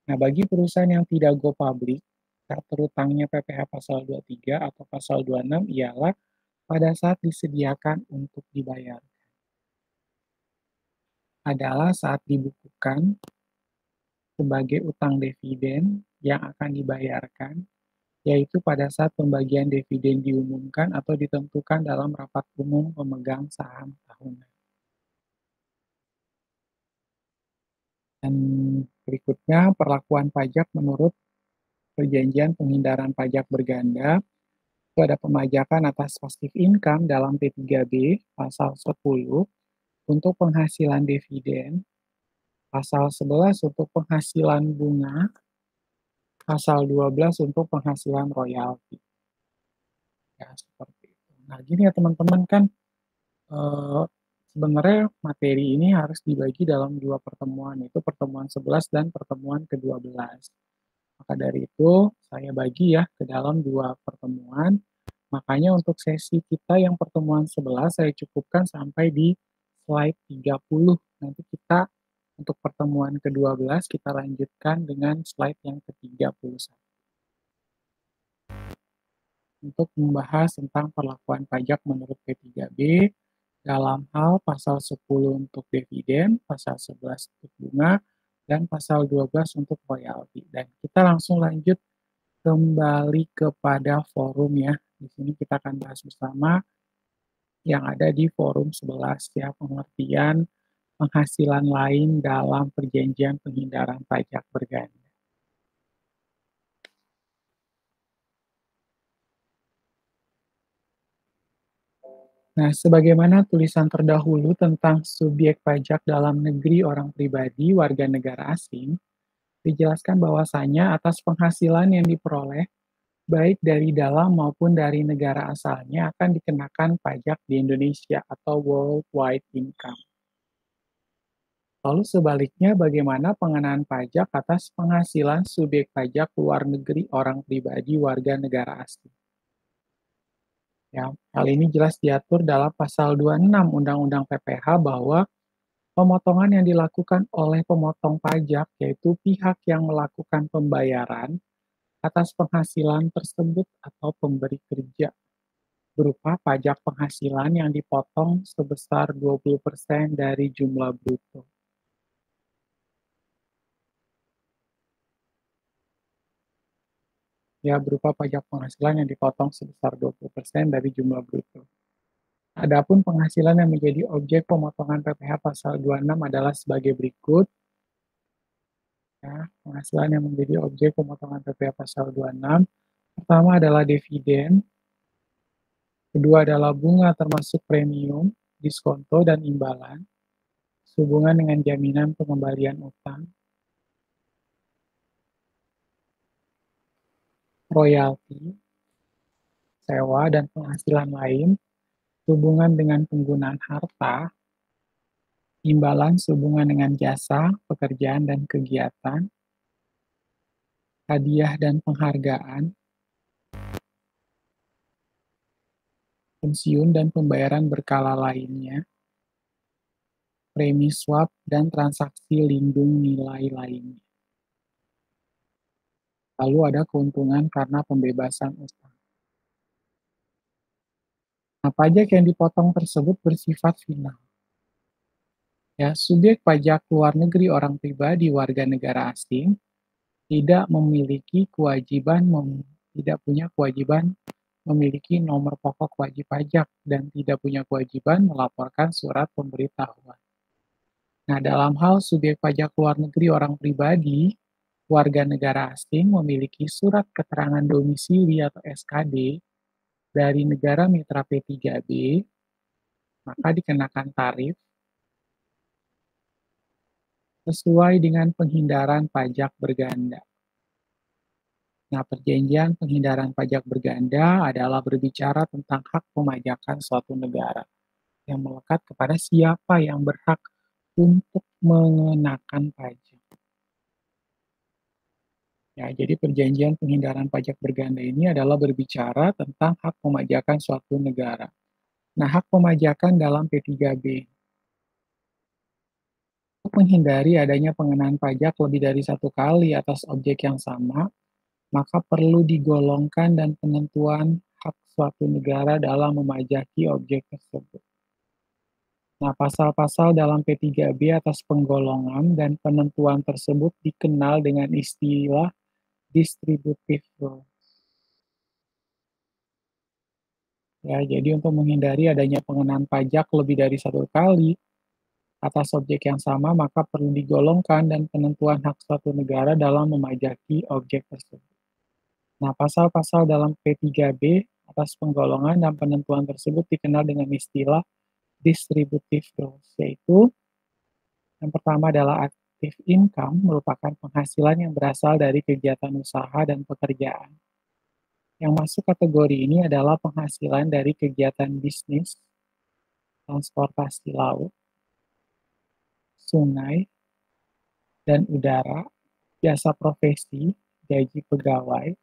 Nah, bagi perusahaan yang tidak go public, Terutangnya PPh pasal 23 atau pasal 26 ialah pada saat disediakan untuk dibayar, adalah saat dibukukan sebagai utang dividen yang akan dibayarkan, yaitu pada saat pembagian dividen diumumkan atau ditentukan dalam rapat umum pemegang saham tahunan. Dan berikutnya, perlakuan pajak menurut Perjanjian Penghindaran Pajak Berganda. Itu ada pemajakan atas passive income dalam P3B pasal 10 untuk penghasilan dividen, pasal 11 untuk penghasilan bunga, pasal 12 untuk penghasilan royalti. Ya, seperti itu. Nah, gini ya teman-teman, kan eh, sebenarnya materi ini harus dibagi dalam dua pertemuan, yaitu pertemuan 11 dan pertemuan ke-12. Maka dari itu, saya bagi ya ke dalam dua pertemuan. Makanya untuk sesi kita yang pertemuan 11 saya cukupkan sampai di slide 30. Nanti kita untuk pertemuan ke-12 kita lanjutkan dengan slide yang ke-31 untuk membahas tentang perlakuan pajak menurut P3B dalam hal pasal 10 untuk dividen, pasal 11 untuk bunga, dan pasal 12 untuk royalti. Dan kita langsung lanjut kembali kepada forum ya. Di sini kita akan bahas bersama yang ada di forum 11 ya, pengertian penghasilan lain dalam perjanjian penghindaran pajak berganda. Nah, sebagaimana tulisan terdahulu tentang subjek pajak dalam negeri orang pribadi warga negara asing, dijelaskan bahwasanya atas penghasilan yang diperoleh baik dari dalam maupun dari negara asalnya akan dikenakan pajak di Indonesia atau worldwide income. Lalu sebaliknya, bagaimana pengenaan pajak atas penghasilan subjek pajak luar negeri orang pribadi warga negara asing? Ya, hal ini jelas diatur dalam pasal 26 Undang-Undang PPH bahwa pemotongan yang dilakukan oleh pemotong pajak, yaitu pihak yang melakukan pembayaran atas penghasilan tersebut atau pemberi kerja, berupa pajak penghasilan yang dipotong sebesar 20% dari jumlah bruto. Ya, berupa pajak penghasilan yang dipotong sebesar 20% dari jumlah bruto. Adapun penghasilan yang menjadi objek pemotongan PPh pasal 26 adalah sebagai berikut. Ya, penghasilan yang menjadi objek pemotongan PPh pasal 26. Pertama adalah dividen, kedua adalah bunga termasuk premium, diskonto, dan imbalan, sehubungan dengan jaminan pengembalian utang, royalti, sewa, dan penghasilan lain, hubungan dengan penggunaan harta, imbalan sehubungan dengan jasa, pekerjaan, dan kegiatan, hadiah dan penghargaan, pensiun dan pembayaran berkala lainnya, premi swap, dan transaksi lindung nilai lainnya. Lalu ada keuntungan karena pembebasan utang. Nah, pajak yang dipotong tersebut bersifat final. Ya, subjek pajak luar negeri orang pribadi warga negara asing tidak memiliki kewajiban tidak punya kewajiban memiliki nomor pokok wajib pajak dan tidak punya kewajiban melaporkan surat pemberitahuan. Nah, dalam hal subjek pajak luar negeri orang pribadi, warga negara asing memiliki surat keterangan domisili atau SKD dari negara mitra P3B, maka dikenakan tarif sesuai dengan penghindaran pajak berganda. Nah, perjanjian penghindaran pajak berganda adalah berbicara tentang hak pemajakan suatu negara yang melekat kepada siapa yang berhak untuk mengenakan pajak. Ya, jadi perjanjian penghindaran pajak berganda ini adalah berbicara tentang hak pemajakan suatu negara. Nah, hak pemajakan dalam P3B untuk menghindari adanya pengenaan pajak lebih dari satu kali atas objek yang sama, maka perlu digolongkan dan penentuan hak suatu negara dalam memajaki objek tersebut. Nah, pasal-pasal dalam P3B atas penggolongan dan penentuan tersebut dikenal dengan istilah distributive rule. Ya, jadi untuk menghindari adanya pengenaan pajak lebih dari satu kali atas objek yang sama, maka perlu digolongkan dan penentuan hak suatu negara dalam memajaki objek tersebut. Nah, pasal-pasal dalam P3B atas penggolongan dan penentuan tersebut dikenal dengan istilah distributive rules, yaitu yang pertama adalah active income, merupakan penghasilan yang berasal dari kegiatan usaha dan pekerjaan. Yang masuk kategori ini adalah penghasilan dari kegiatan bisnis, transportasi laut, sungai, dan udara, jasa profesi, gaji pegawai,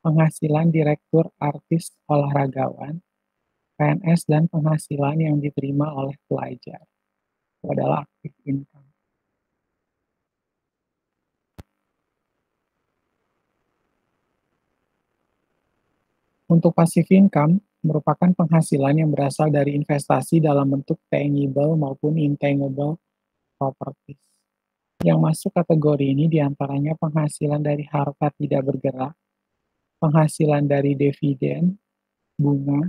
penghasilan direktur artis olahragawan, PNS, dan penghasilan yang diterima oleh pelajar. Itu adalah active income. Untuk passive income, merupakan penghasilan yang berasal dari investasi dalam bentuk tangible maupun intangible properties. Yang masuk kategori ini diantaranya penghasilan dari harta tidak bergerak, penghasilan dari dividen, bunga,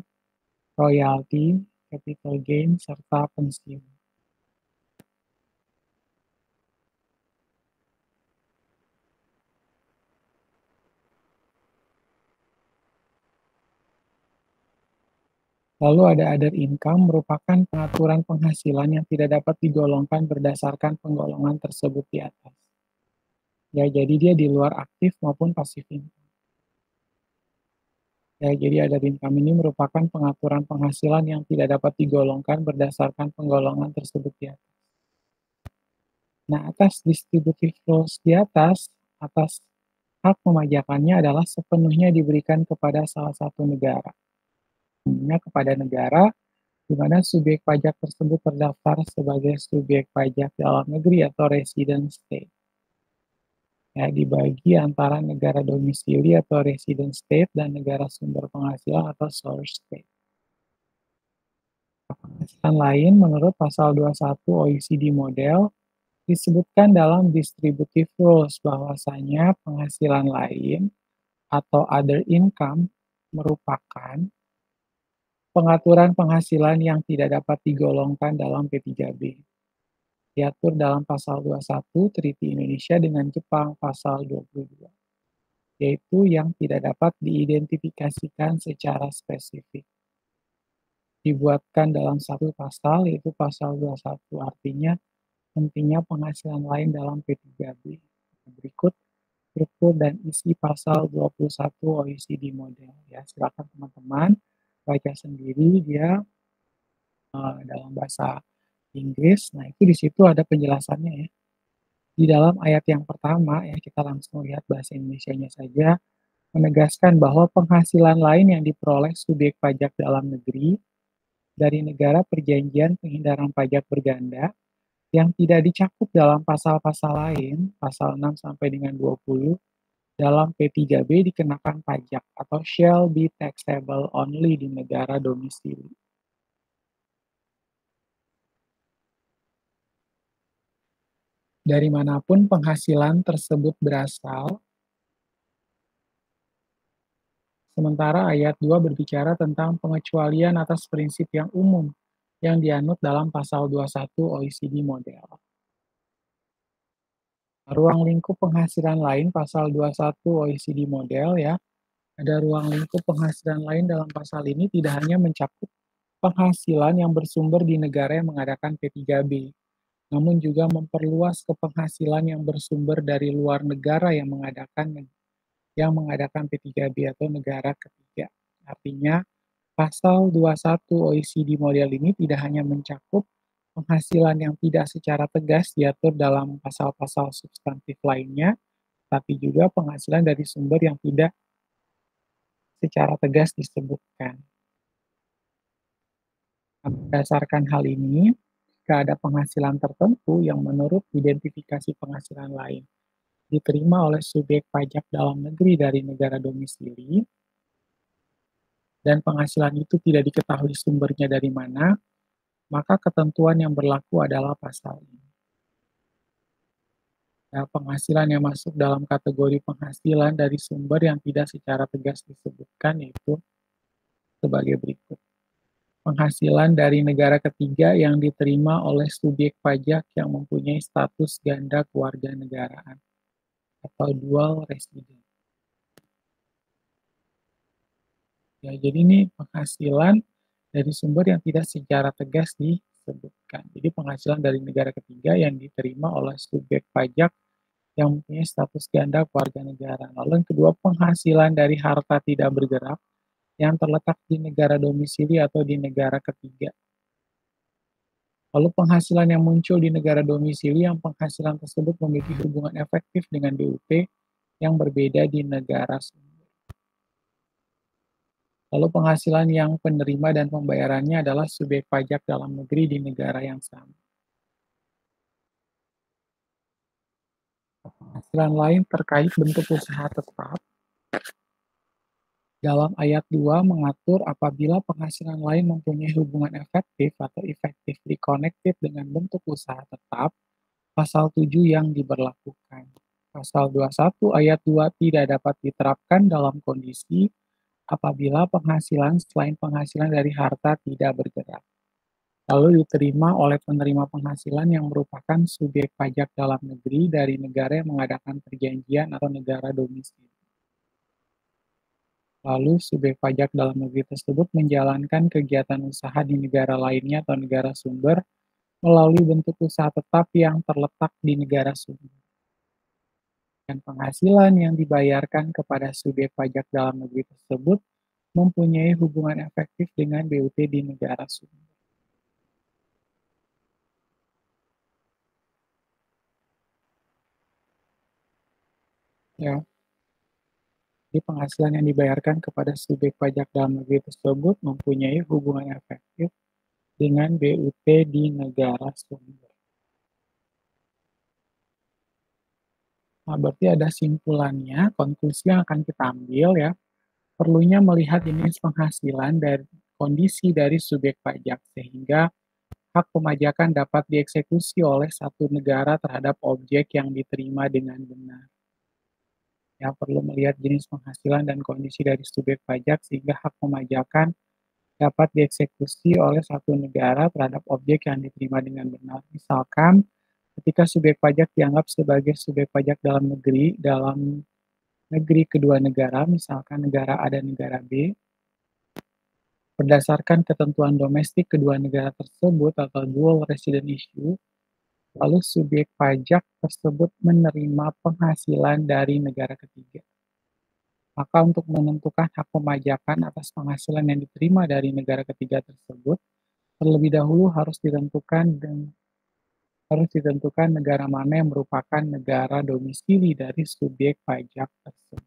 royalti, capital gain, serta pensiun. Lalu ada other income, merupakan pengaturan penghasilan yang tidak dapat digolongkan berdasarkan penggolongan tersebut di atas. Ya, jadi dia di luar aktif maupun pasif income. Ya, jadi other income ini merupakan pengaturan penghasilan yang tidak dapat digolongkan berdasarkan penggolongan tersebut di atas. Nah, atas distributive rules di atas hak pemajakannya adalah sepenuhnya diberikan kepada salah satu negara. Umumnya kepada negara di mana subjek pajak tersebut terdaftar sebagai subjek pajak dalam negeri atau resident state. Ya, dibagi antara negara domisili atau resident state dan negara sumber penghasilan atau source state. Penghasilan lain menurut pasal 21 OECD model disebutkan dalam distributive rules bahwasanya penghasilan lain atau other income merupakan pengaturan penghasilan yang tidak dapat digolongkan dalam P3B. Diatur dalam pasal 21 Treaty Indonesia dengan Jepang pasal 22, yaitu yang tidak dapat diidentifikasikan secara spesifik. Dibuatkan dalam satu pasal, yaitu pasal 21, artinya pentingnya penghasilan lain dalam P3B. Berikut struktur dan isi pasal 21 OECD model. Ya, silakan teman-teman baca sendiri dia dalam bahasa Inggris. Nah, itu di situ ada penjelasannya ya. Di dalam ayat yang pertama ya, kita langsung lihat bahasa Indonesianya saja, menegaskan bahwa penghasilan lain yang diperoleh subjek pajak dalam negeri dari negara perjanjian penghindaran pajak berganda yang tidak dicakup dalam pasal-pasal lain, pasal 6 sampai dengan 20, dalam P3B dikenakan pajak atau shall be taxable only di negara domisili. Dari manapun penghasilan tersebut berasal, sementara ayat 2 berbicara tentang pengecualian atas prinsip yang umum yang dianut dalam pasal 21 OECD model. Ruang lingkup penghasilan lain pasal 21 OECD model ya, ada ruang lingkup penghasilan lain dalam pasal ini tidak hanya mencakup penghasilan yang bersumber di negara yang mengadakan P3B, namun juga memperluas ke penghasilan yang bersumber dari luar negara yang mengadakan P3B atau negara ketiga. Artinya, pasal 21 OECD model ini tidak hanya mencakup penghasilan yang tidak secara tegas diatur dalam pasal-pasal substantif lainnya, tapi juga penghasilan dari sumber yang tidak secara tegas disebutkan. Berdasarkan hal ini, jika ada penghasilan tertentu yang menurut identifikasi penghasilan lain diterima oleh subjek pajak dalam negeri dari negara domisili, dan penghasilan itu tidak diketahui sumbernya dari mana, maka ketentuan yang berlaku adalah pasal ini. Nah, penghasilan yang masuk dalam kategori penghasilan dari sumber yang tidak secara tegas disebutkan yaitu sebagai berikut. Penghasilan dari negara ketiga yang diterima oleh subjek pajak yang mempunyai status ganda kewarganegaraan atau dual resident. Ya, jadi ini penghasilan dari sumber yang tidak secara tegas disebutkan. Jadi penghasilan dari negara ketiga yang diterima oleh subjek pajak yang mempunyai status ganda kewarganegaraan. Lalu yang kedua, penghasilan dari harta tidak bergerak yang terletak di negara domisili atau di negara ketiga. Lalu penghasilan yang muncul di negara domisili yang penghasilan tersebut memiliki hubungan efektif dengan BUP yang berbeda di negara sumber. Lalu penghasilan yang penerima dan pembayarannya adalah subjek pajak dalam negeri di negara yang sama. Penghasilan lain terkait bentuk usaha tetap. Dalam ayat 2 mengatur apabila penghasilan lain mempunyai hubungan efektif atau effectively connected dengan bentuk usaha tetap, pasal 7 yang diberlakukan. Pasal 21 ayat 2 tidak dapat diterapkan dalam kondisi apabila penghasilan selain penghasilan dari harta tidak bergerak, lalu diterima oleh penerima penghasilan yang merupakan subjek pajak dalam negeri dari negara yang mengadakan perjanjian atau negara domisili. Lalu subjek pajak dalam negeri tersebut menjalankan kegiatan usaha di negara lainnya atau negara sumber melalui bentuk usaha tetap yang terletak di negara sumber. Dan penghasilan yang dibayarkan kepada subjek pajak dalam negeri tersebut mempunyai hubungan efektif dengan BUT di negara sumber. Ya, jadi penghasilan yang dibayarkan kepada subjek pajak dalam negeri tersebut mempunyai hubungan efektif dengan BUT di negara sumber. Nah, berarti ada simpulannya, konklusi yang akan kita ambil ya. Perlunya melihat jenis penghasilan dari kondisi dari subjek pajak sehingga hak pemajakan dapat dieksekusi oleh satu negara terhadap objek yang diterima dengan benar. Ya, perlu melihat jenis penghasilan dan kondisi dari subjek pajak sehingga hak pemajakan dapat dieksekusi oleh satu negara terhadap objek yang diterima dengan benar. Misalkan, ketika subjek pajak dianggap sebagai subjek pajak dalam negeri kedua negara, misalkan negara A dan negara B, berdasarkan ketentuan domestik kedua negara tersebut atau dual resident issue, lalu subjek pajak tersebut menerima penghasilan dari negara ketiga. Maka untuk menentukan hak pemajakan atas penghasilan yang diterima dari negara ketiga tersebut, terlebih dahulu harus ditentukan negara mana yang merupakan negara domisili dari subjek pajak tersebut.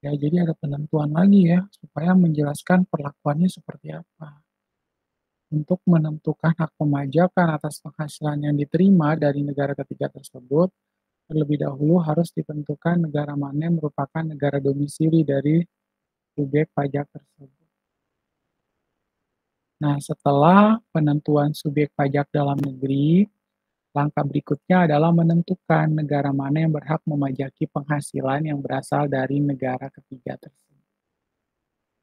Ya, jadi ada penentuan lagi ya, supaya menjelaskan perlakuannya seperti apa. Untuk menentukan hak pemajakan atas penghasilan yang diterima dari negara ketiga tersebut, terlebih dahulu harus ditentukan negara mana yang merupakan negara domisili dari subjek pajak tersebut. Nah, setelah penentuan subjek pajak dalam negeri, langkah berikutnya adalah menentukan negara mana yang berhak memajaki penghasilan yang berasal dari negara ketiga tersebut.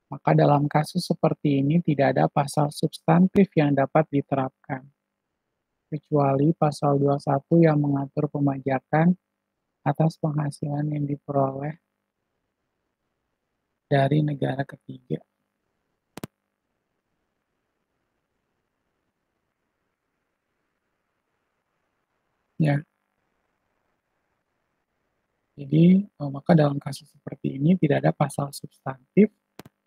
Maka dalam kasus seperti ini tidak ada pasal substantif yang dapat diterapkan, kecuali pasal 21 yang mengatur pemajakan atas penghasilan yang diperoleh dari negara ketiga. Ya, jadi maka dalam kasus seperti ini tidak ada pasal substantif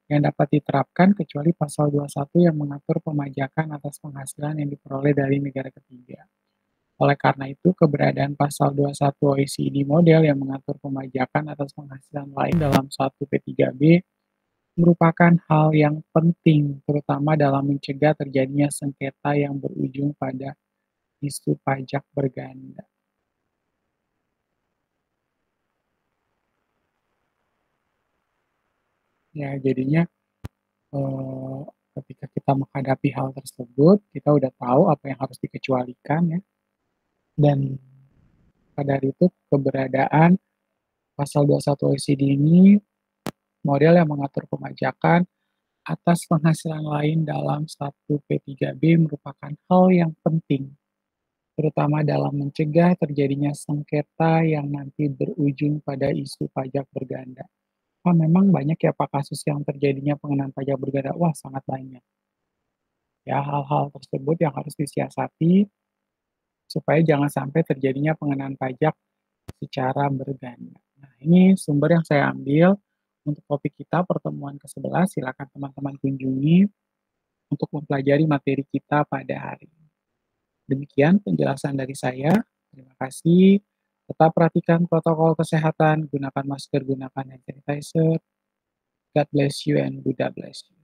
yang dapat diterapkan kecuali pasal 21 yang mengatur pemajakan atas penghasilan yang diperoleh dari negara ketiga. Oleh karena itu, keberadaan pasal 21 OECD model yang mengatur pemajakan atas penghasilan lain dalam suatu P3B merupakan hal yang penting, terutama dalam mencegah terjadinya sengketa yang berujung pada isu pajak berganda. Ya, jadinya, eee, ketika kita menghadapi hal tersebut, kita udah tahu apa yang harus dikecualikan ya, dan pada dari itu keberadaan pasal 21 OECD ini model yang mengatur pemajakan atas penghasilan lain dalam satu P3B merupakan hal yang penting, terutama dalam mencegah terjadinya sengketa yang nanti berujung pada isu pajak berganda. Memang banyak ya Pak kasus yang terjadinya pengenaan pajak berganda, wah sangat banyak. Ya hal-hal tersebut yang harus disiasati supaya jangan sampai terjadinya pengenaan pajak secara berganda. Nah ini sumber yang saya ambil untuk topik kita pertemuan ke-11, silakan teman-teman kunjungi untuk mempelajari materi kita pada hari ini. Demikian penjelasan dari saya. Terima kasih. Tetap perhatikan protokol kesehatan, gunakan masker, gunakan hand sanitizer. God bless you and Buddha bless you.